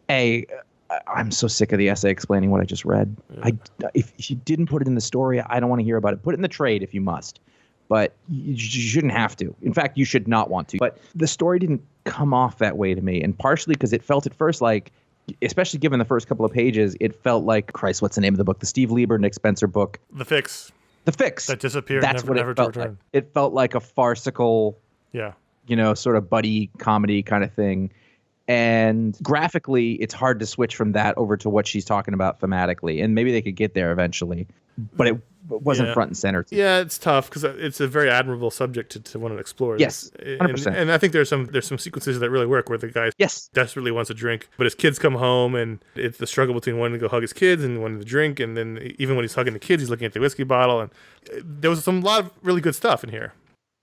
I'm so sick of the essay explaining what I just read. Yeah. If you didn't put it in the story, I don't want to hear about it. Put it in the trade if you must. But you shouldn't have to. In fact, you should not want to. But the story didn't come off that way to me. And partially because it felt at first like, especially given the first couple of pages, it felt like, Christ, what's the name of the book? The Steve Lieber, Nick Spencer book. The Fix. The Fix. That disappeared. That's never, what never it felt to return. like. It felt like a farcical, sort of buddy comedy kind of thing. And graphically, it's hard to switch from that over to what she's talking about thematically. And maybe they could get there eventually. But it wasn't front and center. Yeah, it's tough because it's a very admirable subject to want to explore. Yes, 100%. And I think there's some sequences that really work where the guy desperately wants a drink, but his kids come home and it's the struggle between wanting to go hug his kids and wanting to drink. And then even when he's hugging the kids, he's looking at the whiskey bottle. And there was a lot of really good stuff in here.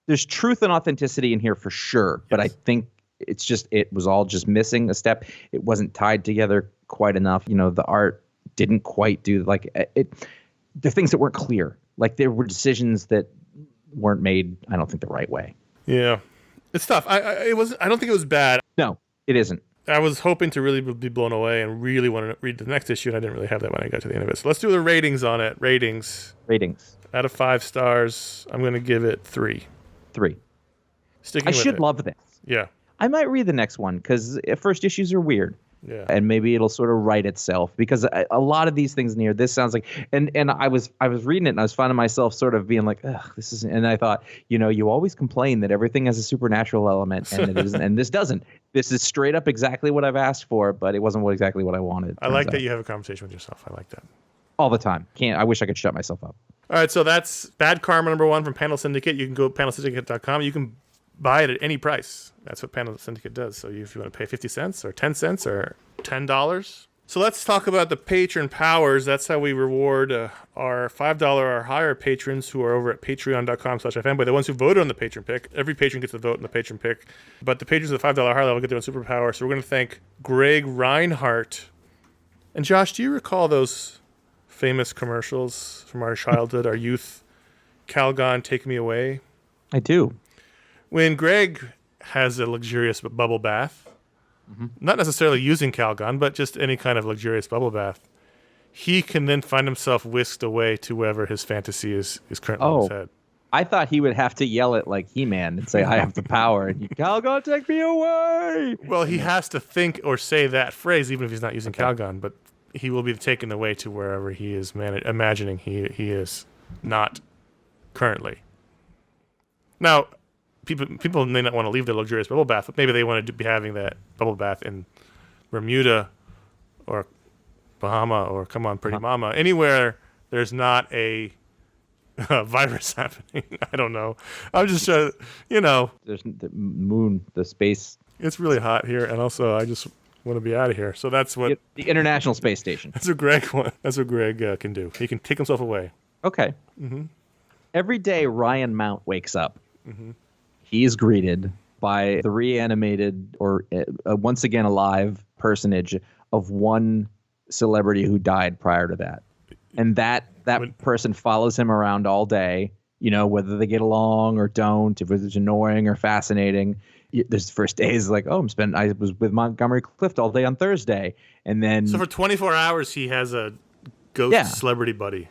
There's truth and authenticity in here for sure. But I think it was all just missing a step. It wasn't tied together quite enough. The art didn't quite do the things that weren't clear. Like there were decisions that weren't made, I don't think, the right way. Yeah. It's tough. I don't think it was bad. No, it isn't. I was hoping to really be blown away and really want to read the next issue, and I didn't really have that when I got to the end of it. So let's do the ratings on it. Ratings. Out of 5 stars, I'm going to give it 3. 3. Sticking with it. I should love this. Yeah. I might read the next one because first issues are weird. Yeah. And maybe it'll sort of right itself because a lot of these things in here, this sounds like, and I was reading it and I was finding myself sort of being like, ugh, this isn't, and I thought, you always complain that everything has a supernatural element and it isn't, and this doesn't. This is straight up exactly what I've asked for, but it wasn't exactly what I wanted. I like that you have a conversation with yourself. I like that. All the time. I wish I could shut myself up. All right. So that's Bad Karma #1 from Panel Syndicate. You can go panelsyndicate.com. You can buy it at any price. That's what Panel Syndicate does. So if you want to pay 50 cents or 10 cents or $10. So let's talk about the patron powers. That's how we reward our $5 or higher patrons who are over at patreon.com/iFanboy. The ones who voted on the patron pick. Every patron gets a vote in the patron pick. But the patrons at the $5 higher level get their own superpower. So we're going to thank Greg Rhinehart. And Josh, do you recall those famous commercials from our childhood, our youth? Calgon, Take Me Away. I do. When Greg has a luxurious bubble bath, not necessarily using Calgon, but just any kind of luxurious bubble bath, he can then find himself whisked away to wherever his fantasy is currently in his head. I thought he would have to yell it like He-Man and say, I have the power, and Calgon, take me away! Well, he has to think or say that phrase, even if he's not using Calgon, but he will be taken away to wherever he is imagining he is not currently. Now, people may not want to leave their luxurious bubble bath, but maybe they want to be having that bubble bath in Bermuda or Bahama or Come On Pretty Mama. Anywhere there's not a virus happening. I don't know. I'm just trying to, There's the moon, the space. It's really hot here, and also I just want to be out of here. So that's what... The International Space Station. That's what Greg can do. He can take himself away. Okay. Mm-hmm. Every day Ryan Mount wakes up. Mm-hmm. He is greeted by the reanimated or once again alive personage of one celebrity who died prior to that. And that person follows him around all day, whether they get along or don't, if it's annoying or fascinating. This first day is like, I was with Montgomery Clift all day on Thursday. And then... So for 24 hours, he has a ghost celebrity buddy.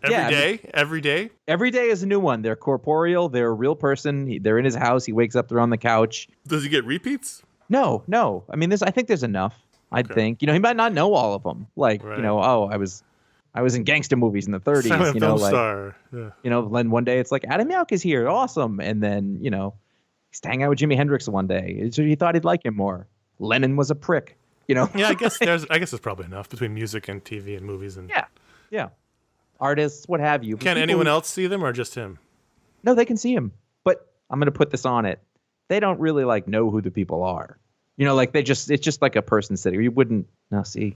Every day? Every day is a new one. They're corporeal. They're a real person. They're in his house. He wakes up. They're on the couch. Does he get repeats? No. I mean, I think there's enough. I think. He might not know all of them. Like, right. I was in gangster movies in the 30s. Silent film star. Yeah. Then one day it's like, Adam Yauch is here. Awesome. And then, he's hanging out with Jimi Hendrix one day. So he thought he'd like him more. Lennon was a prick. Yeah, I guess there's probably enough between music and TV and movies. And Yeah. artists, what have you. Can anyone else see them or just him? No, they can see him. But I'm going to put this on it. They don't really like know who the people are. You know, like it's just like a person sitting. You wouldn't see.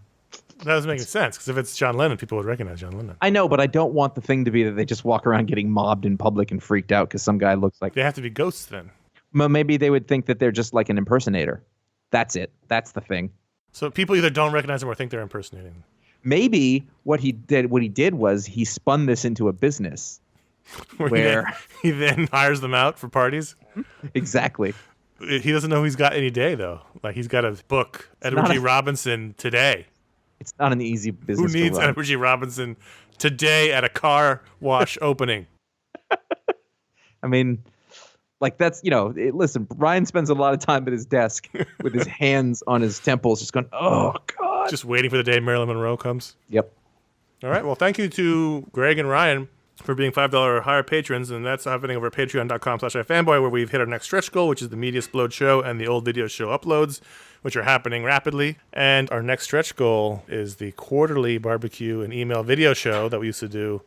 That doesn't make any sense, because if it's John Lennon, people would recognize John Lennon. I know, but I don't want the thing to be that they just walk around getting mobbed in public and freaked out because some guy looks like... They have to be ghosts then. Well, maybe they would think that they're just like an impersonator. That's it. That's the thing. So people either don't recognize them or think they're impersonating. Maybe what he did was he spun this into a business where he then hires them out for parties. Exactly. He doesn't know he's got any day, though. Like, he's got a book, Edward G. Robinson today. It's not an easy business. Who needs Edward G. Robinson today at a car wash opening? I mean, like, that's, listen, Ryan spends a lot of time at his desk with his hands on his temples, just going, oh, God. Just waiting for the day Marilyn Monroe comes. Yep. All right. Well, thank you to Greg and Ryan for being $5 or higher patrons, and that's happening over at patreon.com/iFanboy, where we've hit our next stretch goal, which is the Media Explode show and the old video show uploads, which are happening rapidly. And our next stretch goal is the quarterly barbecue and email video show that we used to do,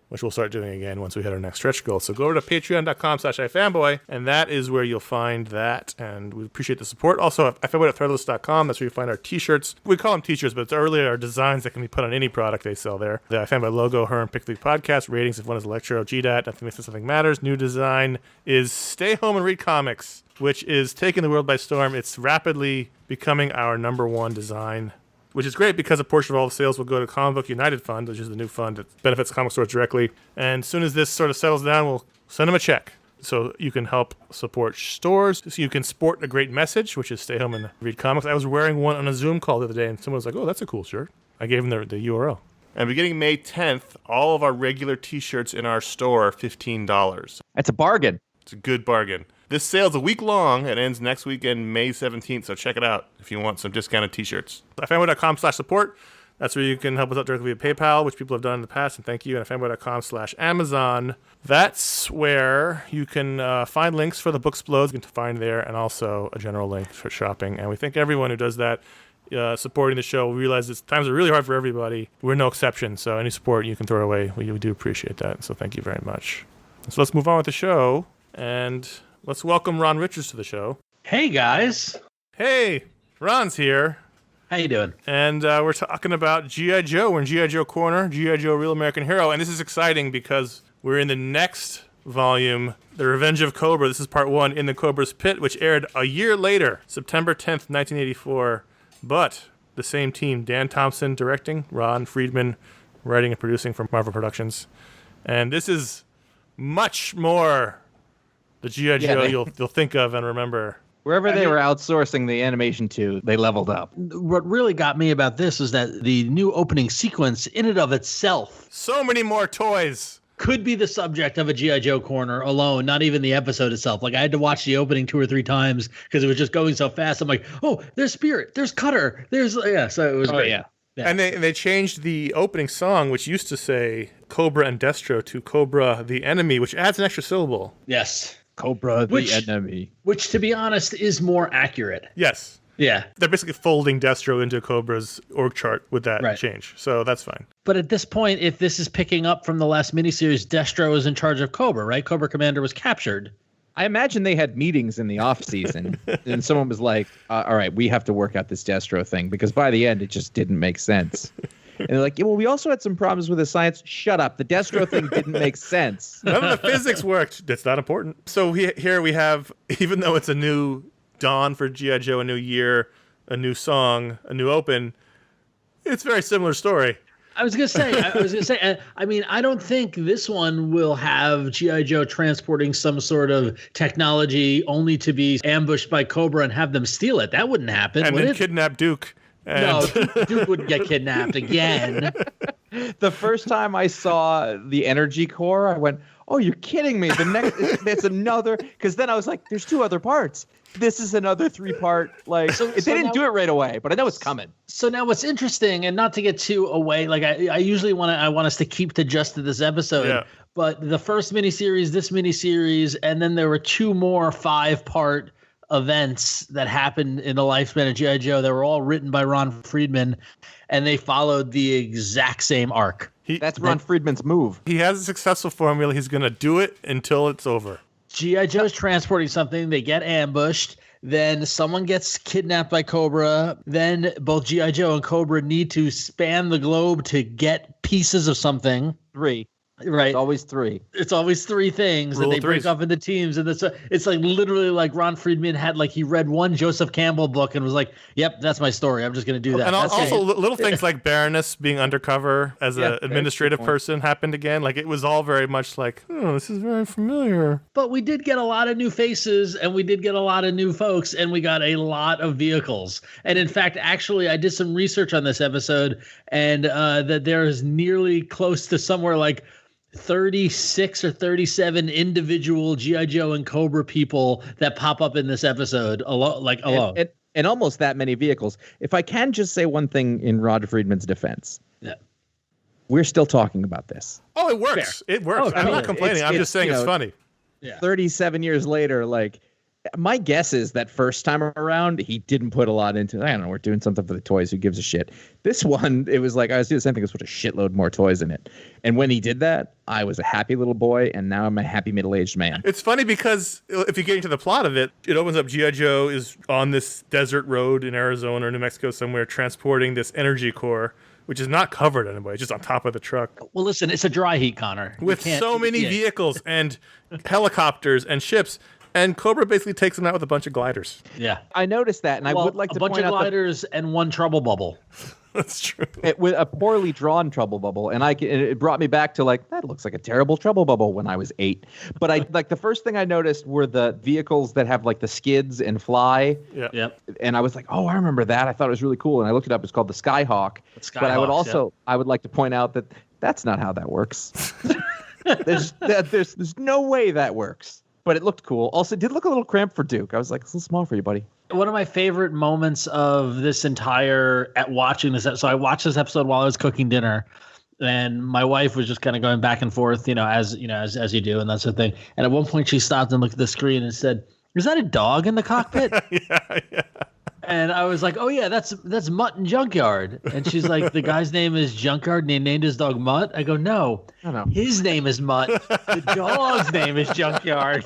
which we'll start doing again once we hit our next stretch goal. So go over to patreon.com/iFanboy, and that is where you'll find that, and we appreciate the support. Also, iFanboy.threadless.com, that's where you find our t-shirts. We call them t-shirts, but it's really our designs that can be put on any product they sell there. The iFanboy logo, her and Pick the Podcast, ratings if one is Electro, GDAT, Nothing Makes Something Matters. New design is Stay Home and Read Comics, which is taking the world by storm. It's rapidly becoming our #1 design, which is great because a portion of all the sales will go to Comic Book United Fund, which is the new fund that benefits comic stores directly. And as soon as this sort of settles down, we'll send them a check so you can help support stores, so you can sport a great message, which is stay home and read comics. I was wearing one on a Zoom call the other day, and someone was like, oh, that's a cool shirt. I gave them the URL. And beginning May 10th, all of our regular t-shirts in our store are $15. That's a bargain. It's a good bargain. This sale's a week long. It ends next weekend, May 17th, so check it out if you want some discounted t-shirts. iFanboy.com/support. That's where you can help us out directly via PayPal, which people have done in the past, and thank you. And iFanboy.com/Amazon. That's where you can find links for the book explodes. You can find there, and also a general link for shopping. And we thank everyone who does that, supporting the show. We realize that times are really hard for everybody. We're no exception, so any support you can throw away, we do appreciate that. So thank you very much. So let's move on with the show, and let's welcome Ron Richards to the show. Hey, guys. Hey, Ron's here. How you doing? And we're talking about G.I. Joe. We're in G.I. Joe Corner, G.I. Joe Real American Hero. And this is exciting because we're in the next volume, The Revenge of Cobra. This is part 1, In the Cobra's Pit, which aired a year later, September 10th, 1984. But the same team, Dan Thompson directing, Ron Friedman writing and producing from Marvel Productions. And this is much more the G.I. Joe you'll think of and remember. Wherever they were outsourcing the animation to, they leveled up. What really got me about this is that the new opening sequence in and of itself, so many more toys, could be the subject of a G.I. Joe Corner alone, not even the episode itself. Like, I had to watch the opening 2 or 3 times because it was just going so fast. I'm like, oh, there's Spirit, there's Cutter, there's, so it was great. Yeah. And they changed the opening song, which used to say Cobra and Destro, to Cobra the Enemy, which adds an extra syllable. Yes. Cobra the Enemy. Which, to be honest, is more accurate. Yes. Yeah. They're basically folding Destro into Cobra's org chart with that change. So that's fine. But at this point, if this is picking up from the last miniseries, Destro is in charge of Cobra, right? Cobra Commander was captured. I imagine they had meetings in the off season and someone was like, all right, we have to work out this Destro thing because by the end, it just didn't make sense. And they're like, yeah, well, we also had some problems with the science. Shut up. The Destro thing didn't make sense. None of the physics worked. That's not important. So here we have, even though it's a new dawn for G.I. Joe, a new year, a new song, a new open, it's a very similar story. I was going to say, I mean, I don't think this one will have G.I. Joe transporting some sort of technology only to be ambushed by Cobra and have them steal it. That wouldn't happen, would it? Kidnap Duke. No, Duke wouldn't get kidnapped again. The first time I saw the Energy Core, I went, oh, you're kidding me. The next, it's another, because then I was like, there's 2 other parts. This is another 3-part, like, they didn't do it right away, but I know it's coming. So now what's interesting, and not to get too away, like I usually want us to keep to just to this episode, but the first miniseries, this miniseries, and then there were 2 more 5-part events that happened in the lifespan of G.I. Joe that were all written by Ron Friedman, and they followed the exact same arc. That's Ron Friedman's move. He has a successful formula. He's going to do it until it's over. G.I. Joe's transporting something. They get ambushed. Then someone gets kidnapped by Cobra. Then both G.I. Joe and Cobra need to span the globe to get pieces of something. 3. Right. It's always 3. It's always 3 things. Rule and they threes. break up into teams. And it's like literally like Ron Friedman had he read one Joseph Campbell book and was like, yep, that's my story. I'm just going to do that. And that's also little things like Baroness being undercover as an administrative person happened again. Like it was all very much like, oh, this is very familiar. But we did get a lot of new faces and we did get a lot of new folks and we got a lot of vehicles. And in fact, actually, I did some research on this episode and that there is nearly close to somewhere like 36 or 37 individual G.I. Joe and Cobra people that pop up in this episode alone. And almost that many vehicles. If I can just say one thing in Roger Friedman's defense. Yeah. We're still talking about this. Oh, it works. Fair. It works. I'm not complaining. I'm just saying it's funny. Yeah. 37 years later, my guess is that first time around, he didn't put a lot into it. I don't know, we're doing something for the toys. Who gives a shit? This one, it was like, I was doing the same thing. There's put a shitload more toys in it. And when he did that, I was a happy little boy, and now I'm a happy middle-aged man. It's funny because if you get into the plot of it, it opens up G.I. Joe is on this desert road in Arizona or New Mexico somewhere transporting this energy core, which is not covered anyway, just on top of the truck. Well, listen, it's a dry heat, Connor. With so many vehicles and helicopters and ships. And Cobra basically takes them out with a bunch of gliders. Yeah. I noticed that, and I would like to point out a bunch of gliders and one trouble bubble. That's true. With a poorly drawn trouble bubble, and it brought me back to that looks like a terrible trouble bubble when I was 8. But I the first thing I noticed were the vehicles that have the skids and fly. Yeah. Yep. And I was like, oh, I remember that. I thought it was really cool, and I looked it up. It's called the Skyhawk. But I would also I would like to point out that that's not how that works. There's no way that works. But it looked cool. Also, it did look a little cramped for Duke. I was like, it's a little small for you, buddy. One of my favorite moments of this watching this. So I watched this episode while I was cooking dinner, and my wife was just kind of going back and forth, as you do, and that sort of thing. And at one point, she stopped and looked at the screen and said, "Is that a dog in the cockpit?" Yeah. And I was like, "Oh yeah, that's Mutt and Junkyard." And she's like, "The guy's name is Junkyard, and they named his dog Mutt." I go, "No, his name is Mutt. The dog's name is Junkyard."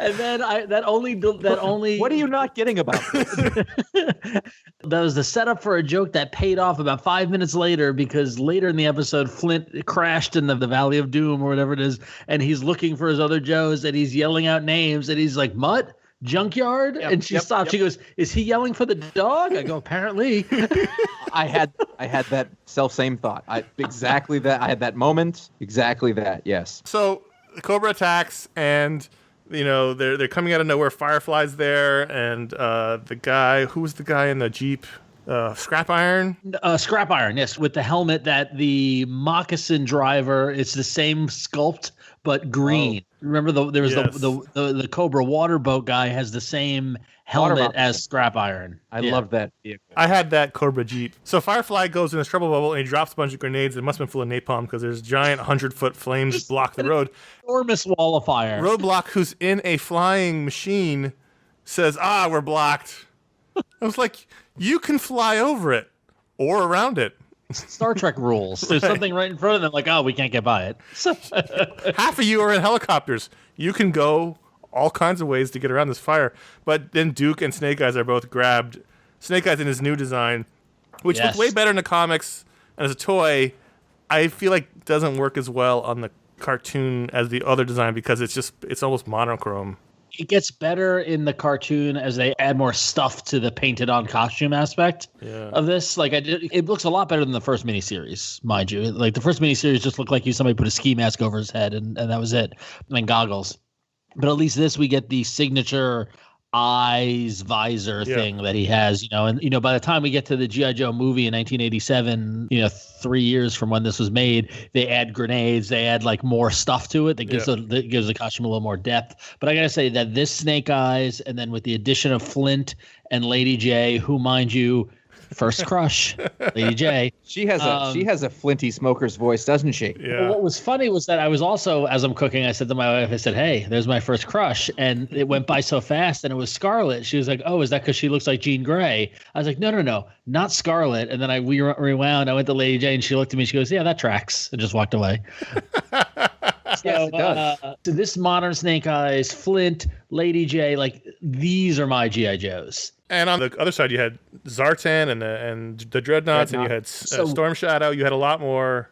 And then that only. What are you not getting about this? That was the setup for a joke that paid off about 5 minutes later, because later in the episode, Flint crashed in the Valley of Doom or whatever it is, and he's looking for his other Joes, and he's yelling out names, and he's like, "Mutt? Junkyard?" And she stopped. She goes, "Is he yelling for the dog?" I go, "Apparently." I had that same thought. Exactly that. I had that moment. Exactly that. Yes. So Cobra attacks, and they're coming out of nowhere. Firefly's there, and the guy who was the guy in the Jeep. Scrap Iron? Scrap Iron, yes, with the helmet that the moccasin driver, it's the same sculpt, but green. Oh. Remember, there was the Cobra water boat guy has the same helmet as Scrap Iron. I love that vehicle. I had that Cobra Jeep. So Firefly goes in his trouble bubble, and he drops a bunch of grenades. It must have been full of napalm, because there's giant 100-foot flames block the road. Enormous wall of fire. Roadblock, who's in a flying machine, says, "We're blocked." I was like, you can fly over it or around it. Star Trek rules. There's something right in front of them, like, we can't get by it. So half of you are in helicopters. You can go all kinds of ways to get around this fire. But then Duke and Snake Eyes are both grabbed. Snake Eyes in his new design, which looked way better in the comics. And as a toy, I feel like doesn't work as well on the cartoon as the other design, because it's almost monochrome. It gets better in the cartoon as they add more stuff to the painted-on costume aspect of this. It looks a lot better than the first miniseries, mind you. Like, the first miniseries just looked like somebody put a ski mask over his head, and that was it, and goggles. But at least this, we get the signature eyes visor thing that he has, and by the time we get to the G.I. Joe movie in 1987, 3 years from when this was made, they add grenades, they add more stuff to it that gives the costume a little more depth. But I gotta say that this Snake Eyes, and then with the addition of Flint and Lady J, who, mind you, First crush, Lady J. She has a flinty smoker's voice, doesn't she? Yeah. Well, what was funny was that I was also, as I'm cooking, I said to my wife, I said, "Hey, there's my first crush," and it went by so fast, and it was Scarlett. She was like, "Oh, is that because she looks like Jean Grey?" I was like, "No, not Scarlett." And then we rewound. I went to Lady J, and she looked at me. She goes, "Yeah, that tracks," and just walked away. Yes, it does. So this modern Snake Eyes, Flint, Lady J, like these are my G.I. Joes. And on the other side, you had Zartan and the Dreadnoughts, and you had Storm Shadow. You had a lot more.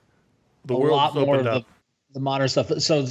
The world opened up. The modern stuff. So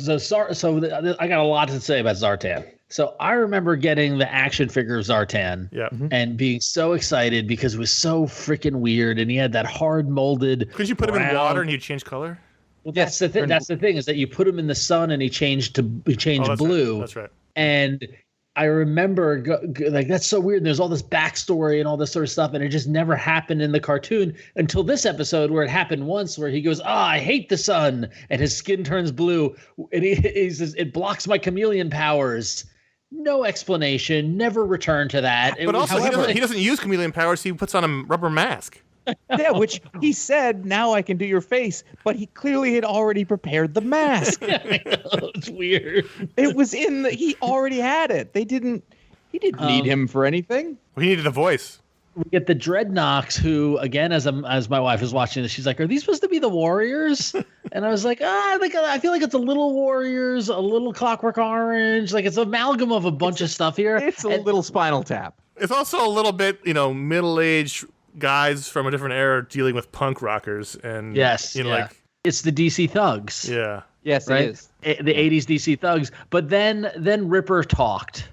I got a lot to say about Zartan. So I remember getting the action figure of Zartan, and being so excited because it was so freaking weird, and he had that hard molded. Could you put him in water and he'd change color? Well, that's the thing. That's the thing is that you put him in the sun and he changed blue. Right. That's right. And I remember like that's so weird. There's all this backstory and all this sort of stuff, and it just never happened in the cartoon until this episode where it happened once, where he goes, I hate the sun," and his skin turns blue, and he says, "It blocks my chameleon powers." No explanation. Never return to that. But also, he doesn't use chameleon powers. He puts on a rubber mask. Yeah, which he said, "Now I can do your face," but he clearly had already prepared the mask. Yeah, I know, it's weird. It was he already had it. He didn't need him for anything. We needed a voice. We get the Dreadnoks, who, again, as my wife is watching this, she's like, "Are these supposed to be the Warriors?" And I was like, I feel like it's a little Warriors, a little Clockwork Orange. Like, it's an amalgam of a bunch of stuff here. It's a little Spinal Tap. It's also a little bit, middle-aged guys from a different era dealing with punk rockers. And, like... It's the DC Thugs. Yeah. Yes, right? it is. The 80s DC Thugs. But then Ripper talked.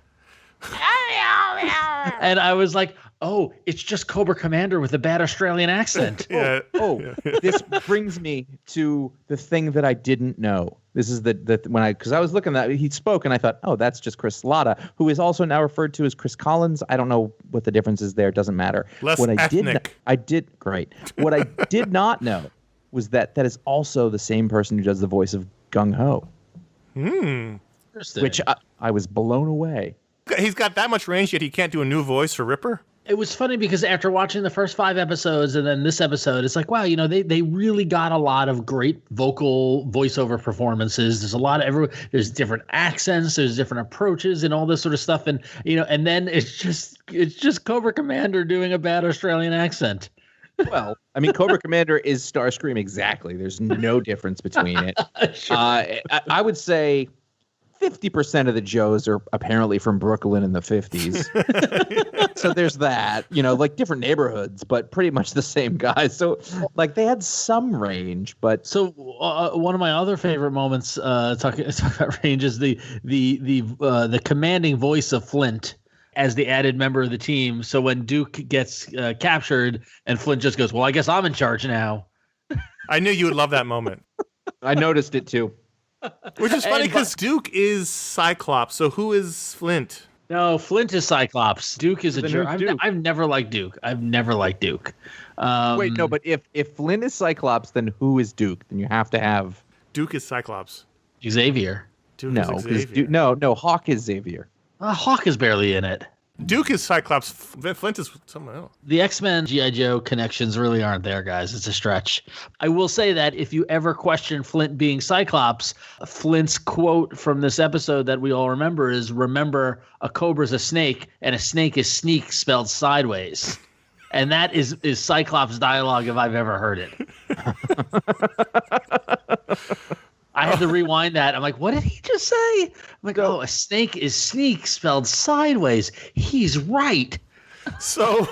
And I was like, oh, it's just Cobra Commander with a bad Australian accent. This brings me to the thing that I didn't know. This is because I was looking at that, he spoke and I thought, oh, that's just Chris Latta, who is also now referred to as Chris Collins. I don't know what the difference is there. It doesn't matter. Less ethnic. Great. What I did not know was that is also the same person who does the voice of Gung Ho. Interesting. Which I was blown away. He's got that much range, yet he can't do a new voice for Ripper? It was funny because after watching the first 5 episodes and then this episode, it's like, wow, they really got a lot of great vocal voiceover performances. There's a lot of there's different accents, there's different approaches and all this sort of stuff. And, and then it's just Cobra Commander doing a bad Australian accent. Well, I mean, Cobra Commander is Starscream exactly. There's no difference between it. Sure. I would say 50% of the Joes are apparently from Brooklyn in the 50s. So there's that, like different neighborhoods, but pretty much the same guys. So like they had some range, but so one of my other favorite moments talk about range is the commanding voice of Flint as the added member of the team. So when Duke gets captured and Flint just goes, "Well, I guess I'm in charge now." I knew you would love that moment. I noticed it too. Which is funny because Duke is Cyclops. So who is Flint? No, Flint is Cyclops. Duke is a jerk. I've never liked Duke. Wait, no, but if Flint is Cyclops, then who is Duke? Then you have to have Duke is Cyclops. Xavier. Duke is Xavier. No, Hawk is Xavier. Hawk is barely in it. Duke is Cyclops. Flint is someone else. The X-Men G.I. Joe connections really aren't there, guys. It's a stretch. I will say that if you ever question Flint being Cyclops, Flint's quote from this episode that we all remember is, "Remember, a cobra's a snake, and a snake is sneak spelled sideways." And that is Cyclops dialogue if I've ever heard it. I had to rewind that. I'm like, what did he just say? I'm like, oh, a snake is sneak spelled sideways. He's right. So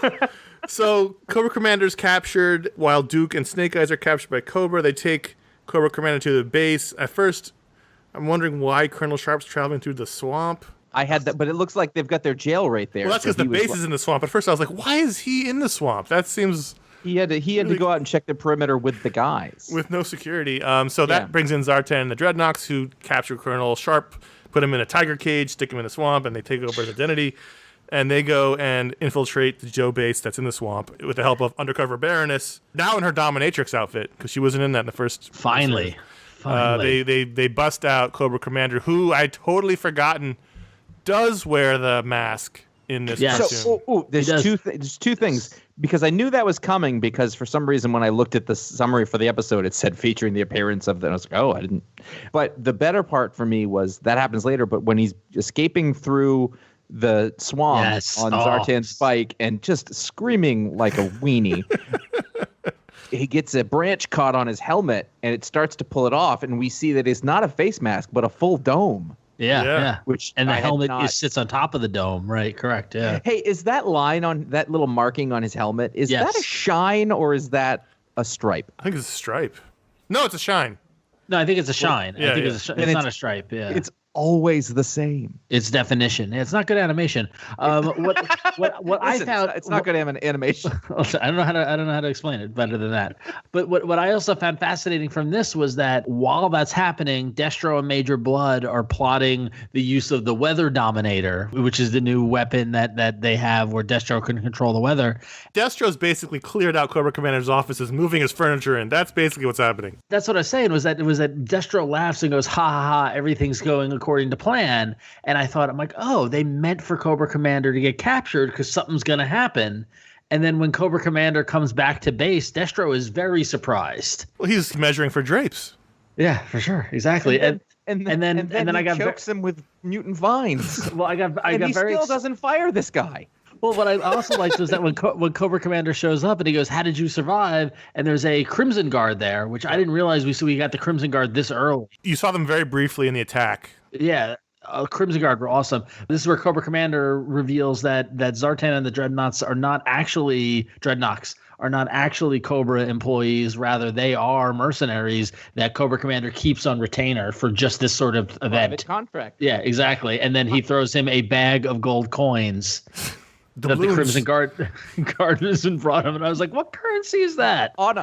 Cobra Commander's captured while Duke and Snake Eyes are captured by Cobra. They take Cobra Commander to the base. At first, I'm wondering why Colonel Sharp's traveling through the swamp. I had that, but it looks like they've got their jail right there. Well, that's because the base is in the swamp. At first, I was like, why is he in the swamp? That seems... He had to go out and check the perimeter with the guys. With no security. That brings in Zartan and the Dreadnoks, who capture Colonel Sharp, put him in a tiger cage, stick him in the swamp, and they take over his identity. And they go and infiltrate the Joe base that's in the swamp with the help of Undercover Baroness, now in her dominatrix outfit, because she wasn't in that in the first. Finally. They bust out Cobra Commander, who I'd totally forgotten does wear the mask in this Yes. cartoon. So, there's two things, because I knew that was coming, because for some reason when I looked at the summary for the episode, it said featuring the appearance of, and I was like, oh, I didn't. But the better part for me was that happens later, but when he's escaping through the swamp on Zartan's bike and just screaming like a weenie. He gets a branch caught on his helmet and it starts to pull it off, and we see that it's not a face mask but a full dome. Yeah. And the helmet sits on top of the dome, right? Correct. Yeah. Hey, is that line on that little marking on his helmet, is that a shine or is that a stripe? I think it's a stripe. No, it's a shine. No, I think it's a shine. Yeah, I think it's not a stripe. Yeah. It's always the same. It's definition. It's not good animation. What I found, it's not good animation. I don't know how to explain it better than that. But what I also found fascinating from this was that while that's happening, Destro and Major Blood are plotting the use of the Weather Dominator, which is the new weapon that they have where Destro can control the weather. Destro's basically cleared out Cobra Commander's offices, moving his furniture in. That's basically what's happening. That's what I was saying, was that Destro laughs and goes, ha ha ha, everything's going according to plan. And I thought, I'm like, oh, they meant for Cobra Commander to get captured because something's going to happen. And then when Cobra Commander comes back to base, Destro is very surprised. Well, he's measuring for drapes. Yeah, for sure. Exactly. And then he chokes him with mutant vines. Well, I got he very still doesn't fire this guy. Well, what I also liked was that when Cobra Commander shows up and he goes, how did you survive? And there's a Crimson Guard there, which I didn't realize we got the Crimson Guard this early. You saw them very briefly in the attack. Yeah. Crimson Guard were awesome. This is where Cobra Commander reveals that Zartan and the Dreadnoughts are not actually Cobra employees. Rather, they are mercenaries that Cobra Commander keeps on retainer for just this sort of event. Contract. Yeah, exactly. And then he throws him a bag of gold coins that the Crimson Guard has brought him. And I was like, what currency is that? On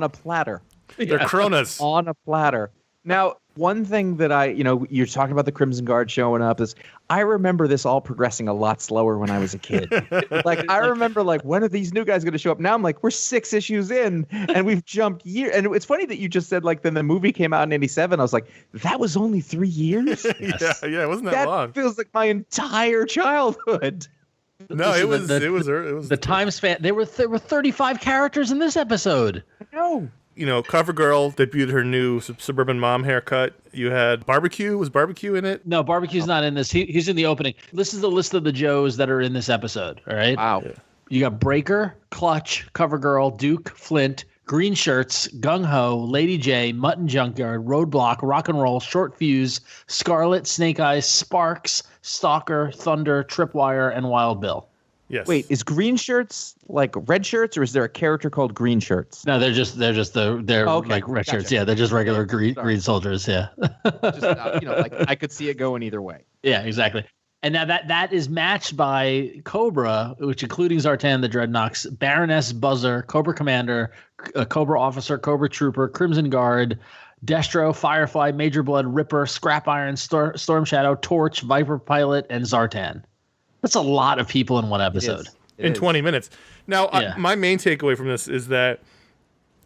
a platter. They're Kronas. On a platter. Now, one thing that you're talking about the Crimson Guard showing up is, I remember this all progressing a lot slower when I was a kid. I remember when are these new guys going to show up? Now I'm like, we're 6 issues in and we've jumped years. And it's funny that you just said then the movie came out in 87. I was like, that was only 3 years? Yes. Yeah, it wasn't that long. That feels like my entire childhood. No, it was the time span. There were 35 characters in this episode. No. CoverGirl debuted her new suburban mom haircut. You had Barbecue. Was Barbecue in it? No, Barbecue's not in this. He's in the opening. This is the list of the Joes that are in this episode. All right. Wow. Yeah. You got Breaker, Clutch, CoverGirl, Duke, Flint, Green Shirts, Gung Ho, Lady J, Mutton Junkyard, Roadblock, Rock and Roll, Short Fuse, Scarlet, Snake Eyes, Sparks, Stalker, Thunder, Tripwire, and Wild Bill. Yes. Wait, is Green Shirts like red shirts, or is there a character called Green Shirts? No, they're like red shirts. Yeah, they're just regular green soldiers. Yeah. Just, I could see it going either way. Yeah, exactly. And now that is matched by Cobra, which including Zartan the Dreadnoks, Baroness Buzzer, Cobra Commander, Cobra Officer, Cobra Trooper, Crimson Guard, Destro, Firefly, Major Blood, Ripper, Scrap Iron, Storm Shadow, Torch, Viper Pilot, and Zartan. That's a lot of people in one episode. In 20 minutes. Now, my main takeaway from this is that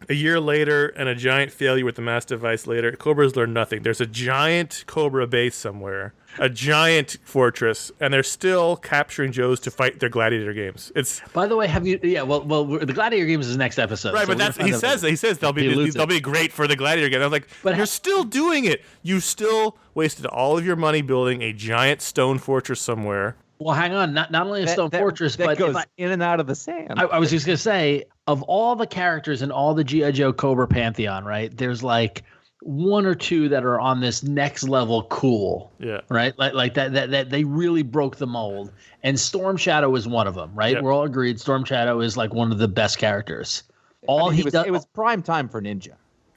a year later and a giant failure with the mass device later, Cobra's learned nothing. There's a giant Cobra base somewhere, a giant fortress, and they're still capturing Joes to fight their gladiator games. By the way, have you? Yeah, well, the gladiator games is the next episode. Right, so but he says they'll be great for the gladiator game. I was like, but you're still doing it. You still wasted all of your money building a giant stone fortress somewhere. Well, hang on. Not only a stone fortress, but goes in and out of the sand. I was just gonna say, of all the characters in all the G.I. Joe Cobra pantheon, right? There's like 1 or 2 that are on this next level cool. Yeah. Right. Like that they really broke the mold. And Storm Shadow is one of them. Right. Yep. We're all agreed. Storm Shadow is like one of the best characters. It was prime time for Ninja.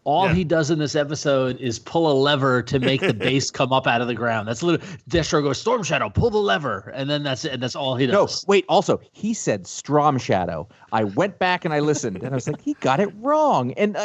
All he does in this episode is pull a lever to make the base come up out of the ground. That's literally Destro goes, Storm Shadow, pull the lever. And then that's it. That's all he does. No, wait, also, he said Strom Shadow. I went back and I listened and I was like, he got it wrong. And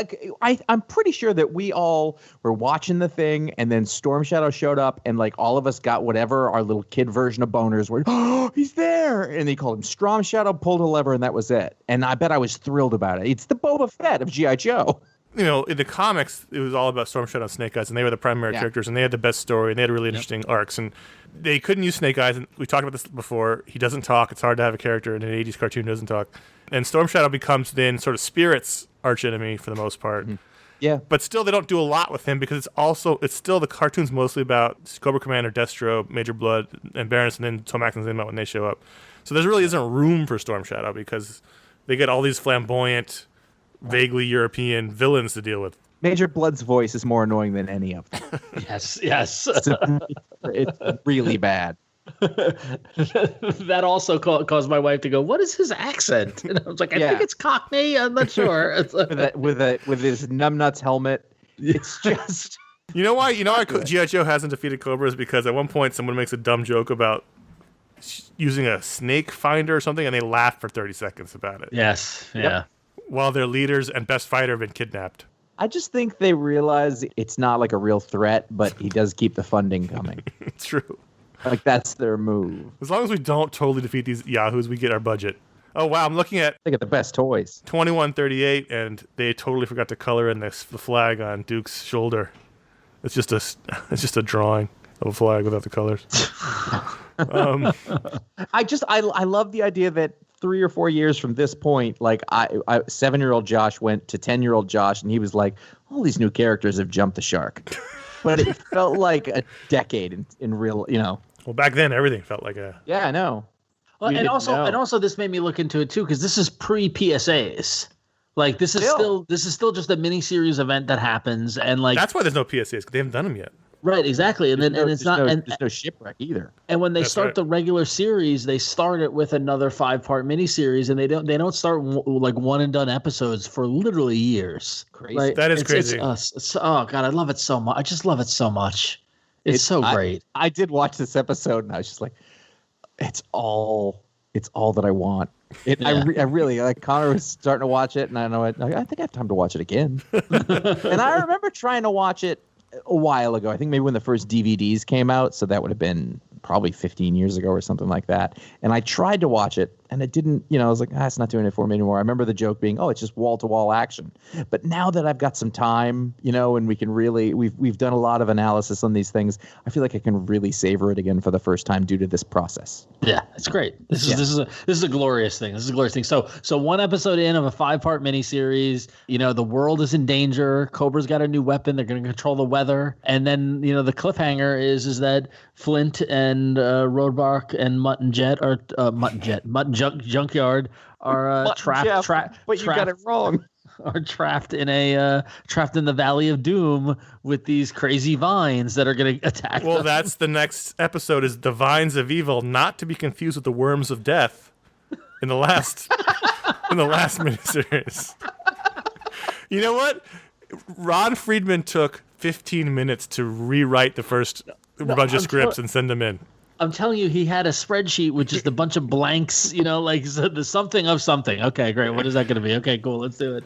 I'm pretty sure that we all were watching the thing and then Storm Shadow showed up and like all of us got whatever our little kid version of boners were. Oh, he's there. And they called him Strom Shadow, pulled a lever, and that was it. And I bet I was thrilled about it. It's the Boba Fett of G.I. Joe. in the comics, it was all about Storm Shadow and Snake Eyes, and they were the primary characters, and they had the best story, and they had really interesting arcs, and they couldn't use Snake Eyes, and we talked about this before. He doesn't talk. It's hard to have a character in an 80s cartoon who doesn't talk. And Storm Shadow becomes then sort of Spirit's archenemy for the most part. Mm-hmm. Yeah. But still, they don't do a lot with him because it's still the cartoon's mostly about Cobra Commander, Destro, Major Blood, and Baroness, and then Tomax and Zinma when they show up. So there really isn't room for Storm Shadow because they get all these flamboyant, vaguely European villains to deal with. Major Blood's voice is more annoying than any of them. Yes. It's really bad. That also caused my wife to go, "What is his accent?" And I was like, "I think it's Cockney. I'm not sure." with his numbnuts helmet, it's just. You know why G.I. Joe hasn't defeated Cobra is because at one point someone makes a dumb joke about using a snake finder or something, and they laugh for 30 seconds about it. Yes. Yeah. Yep. While their leaders and best fighter have been kidnapped. I just think they realize it's not like a real threat, but he does keep the funding coming. It's true. Like, that's their move. As long as we don't totally defeat these yahoos, we get our budget. Oh, wow, I'm looking at... They get the best toys. 2138, and they totally forgot to color in the flag on Duke's shoulder. It's just a drawing of a flag without the colors. I love the idea that 3 or 4 years from this point, like 7-year-old Josh went to 10-year-old Josh, and he was like, all these new characters have jumped the shark. But it felt like a decade in real, Well, back then everything felt like a. Yeah, I know. Well, and also this made me look into it too because this is pre-PSAs. Like this is still just a miniseries event that happens, and like that's why there's no PSAs because they haven't done them yet. Right, exactly, and there's no shipwreck either. And when they start the regular series, they start it with another 5-part miniseries, and they don't start like one and done episodes for literally years. Crazy, like, that is crazy. Oh god, I love it so much. I just love it so much. It's so great. I did watch this episode, and I was just like, it's all that I want. I really like. Connor was starting to watch it, and I think I have time to watch it again. And I remember trying to watch it a while ago. I think maybe when the first DVDs came out, so that would have been probably 15 years ago or something like that. And I tried to watch it, and it didn't, I was like, it's not doing it for me anymore. I remember the joke being, it's just wall-to-wall action. But now that I've got some time, and we can really, we've done a lot of analysis on these things, I feel like I can really savor it again for the first time due to this process. Yeah, it's great. This is a glorious thing. This is a glorious thing. So one episode in of a 5-part miniseries, the world is in danger. Cobra's got a new weapon. They're going to control the weather. And then, the cliffhanger is that Flint and Roadblock and Mutton Junkyard are trapped. But you got it wrong. Are trapped in the Valley of Doom with these crazy vines that are going to attack them. Well, that's the next episode is the Vines of Evil, not to be confused with the Worms of Death in the last miniseries. You know what? Ron Friedman took 15 minutes to rewrite the first bunch of scripts and send them in. I'm telling you, he had a spreadsheet with just a bunch of blanks, like the something of something. Okay, great. What is that going to be? Okay, cool. Let's do it.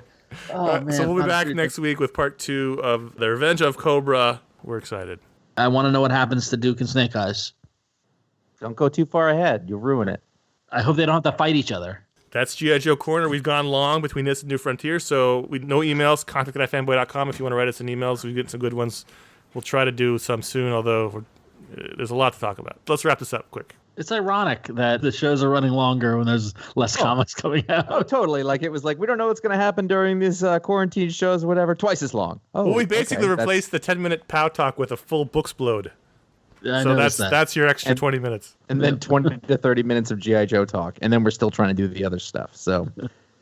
Oh, man. So we'll be back next week with part 2 of The Revenge of Cobra. We're excited. I want to know what happens to Duke and Snake Eyes. Don't go too far ahead. You'll ruin it. I hope they don't have to fight each other. That's G.I. Joe Corner. We've gone long between this and New Frontier, so no emails. Contact at iFanboy.com if you want to write us an emails. We get some good ones. We'll try to do some soon, although there's a lot to talk about. Let's wrap this up quick. It's ironic that the shows are running longer when there's less comics coming out. Oh, totally. Like, it was like, we don't know what's going to happen during these quarantine shows or whatever. Twice as long. Oh, well, we basically replaced the 10-minute POW talk with a full Booksplode. So that's your extra 20 minutes. And then 20 to 30 minutes of G.I. Joe talk. And then we're still trying to do the other stuff. So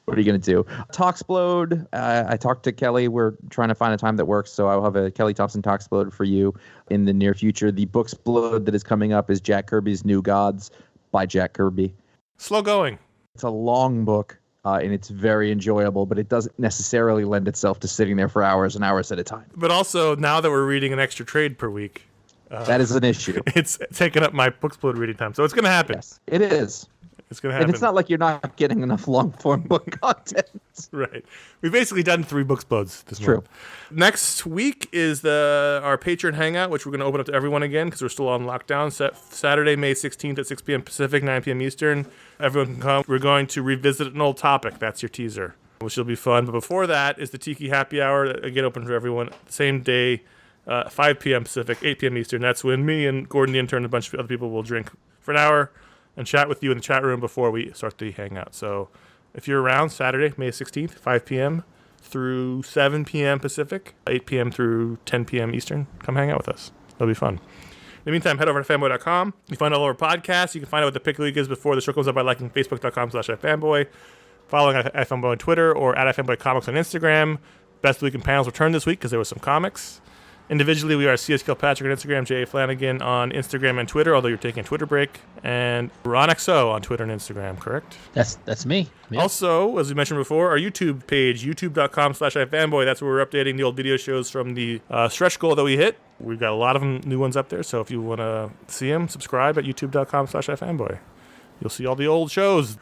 what are you going to do? Talksplode. I talked to Kelly. We're trying to find a time that works. So I'll have a Kelly Thompson Talksplode for you in the near future. The Booksplode that is coming up is Jack Kirby's New Gods by Jack Kirby. Slow going. It's a long book. And it's very enjoyable, but it doesn't necessarily lend itself to sitting there for hours and hours at a time. But also, now that we're reading an extra trade per week, that is an issue. It's taking up my Booksplode reading time, so it's going to happen. Yes, it is. It's going to happen. And it's not like you're not getting enough long-form book content. Right. We've basically done 3 Booksplodes this month. True. Next week is our Patron Hangout, which we're going to open up to everyone again because we're still on lockdown. Saturday, May 16th at 6 p.m. Pacific, 9 p.m. Eastern. Everyone can come. We're going to revisit an old topic. That's your teaser. which will be fun. But before that is the Tiki Happy Hour, again open for everyone. Same day, 5 p.m. Pacific, 8 p.m. Eastern. That's when me and Gordon the intern and a bunch of other people will drink for an hour and chat with you in the chat room before we start the hangout. So if you're around, Saturday, May 16th, 5 p.m. through 7 p.m. Pacific, 8 p.m. through 10 p.m. Eastern, come hang out with us. It'll be fun. In the meantime, head over to fanboy.com. You can find all our podcasts. You can find out what the pick league is before the show comes up by liking facebook.com/iFanboy, following iFanboy on Twitter, or at iFanboy Comics on Instagram. Best of the Week in Panels returned this week because there was some comics. Individually, we are CS Kilpatrick on Instagram, J.A. Flanagan on Instagram and Twitter, although you're taking a Twitter break, and Ron XO on Twitter and Instagram, correct? That's me. Yep. Also, as we mentioned before, our YouTube page, youtube.com/iFanboy. That's where we're updating the old video shows from the stretch goal that we hit. We've got a lot of new ones up there, so if you want to see them, subscribe at youtube.com/iFanboy. You'll see all the old shows.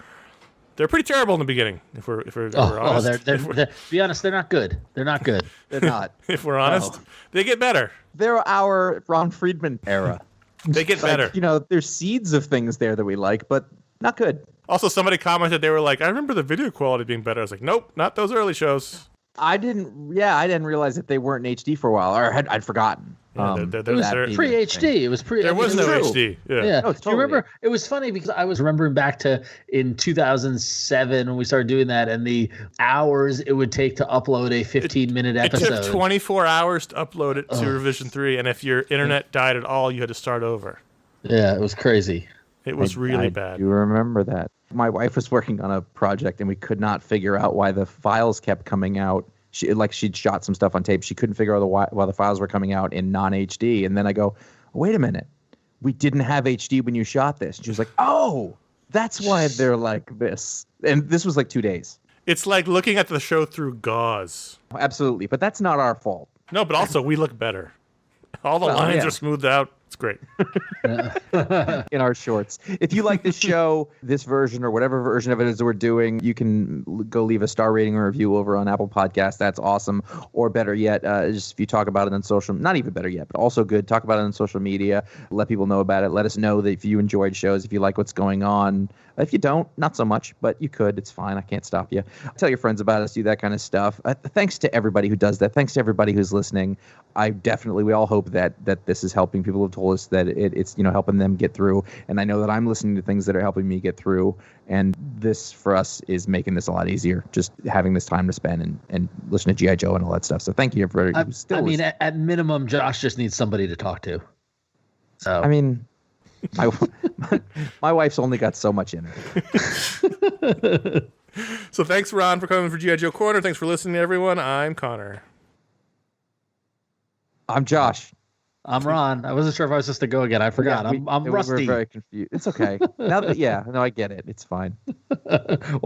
They're pretty terrible in the beginning, if we're honest. They're be honest, they're not good. They're not good. They're not. If we're honest, they get better. They're our Ron Friedman era. They get better. There's seeds of things there that we like, but not good. Also, somebody commented, they were like, I remember the video quality being better. I was like, nope, not those early shows. I didn't realize that they weren't in HD for a while, or I'd forgotten. Yeah, it was pre-HD. It was pre. There was no HD. Yeah. No, totally. Do you remember? It was funny because I was remembering back to in 2007 when we started doing that, and the hours it would take to upload a 15-minute episode. It took 24 hours to upload it to Revision 3, and if your internet died at all, you had to start over. Yeah, it was crazy. It was really bad. You remember that? My wife was working on a project, and we could not figure out why the files kept coming out. She'd shot some stuff on tape. She couldn't figure out why the files were coming out in non-HD. And then I go, wait a minute. We didn't have HD when you shot this. And she was like, oh, that's why they're like this. And this was like 2 days. It's like looking at the show through gauze. Absolutely. But that's not our fault. No, but also we look better. All the lines are smoothed out. It's great. In our shorts. If you like this show, this version or whatever version of it is that we're doing, you can go leave a star rating or review over on Apple Podcasts. That's awesome. Or better yet, just if you talk about it on social, not even better yet, but also good, talk about it on social media. Let people know about it. Let us know that if you enjoyed shows, if you like what's going on. If you don't, not so much, but you could. It's fine. I can't stop you. Tell your friends about us. Do that kind of stuff. Thanks to everybody who does that. Thanks to everybody who's listening. We all hope that this is helping. People have told us that it's helping them get through. And I know that I'm listening to things that are helping me get through. And this, for us, is making this a lot easier. Just having this time to spend and listen to G.I. Joe and all that stuff. So thank you, everybody. At minimum, Josh just needs somebody to talk to. So my wife's only got so much in her. So thanks, Ron, for coming for G.I. Joe Corner. Thanks for listening, everyone. I'm Connor. I'm Josh. I'm Ron. I wasn't sure if I was supposed to go again. I forgot. I'm rusty. We're very confused. It's okay. I get it. It's fine. Wash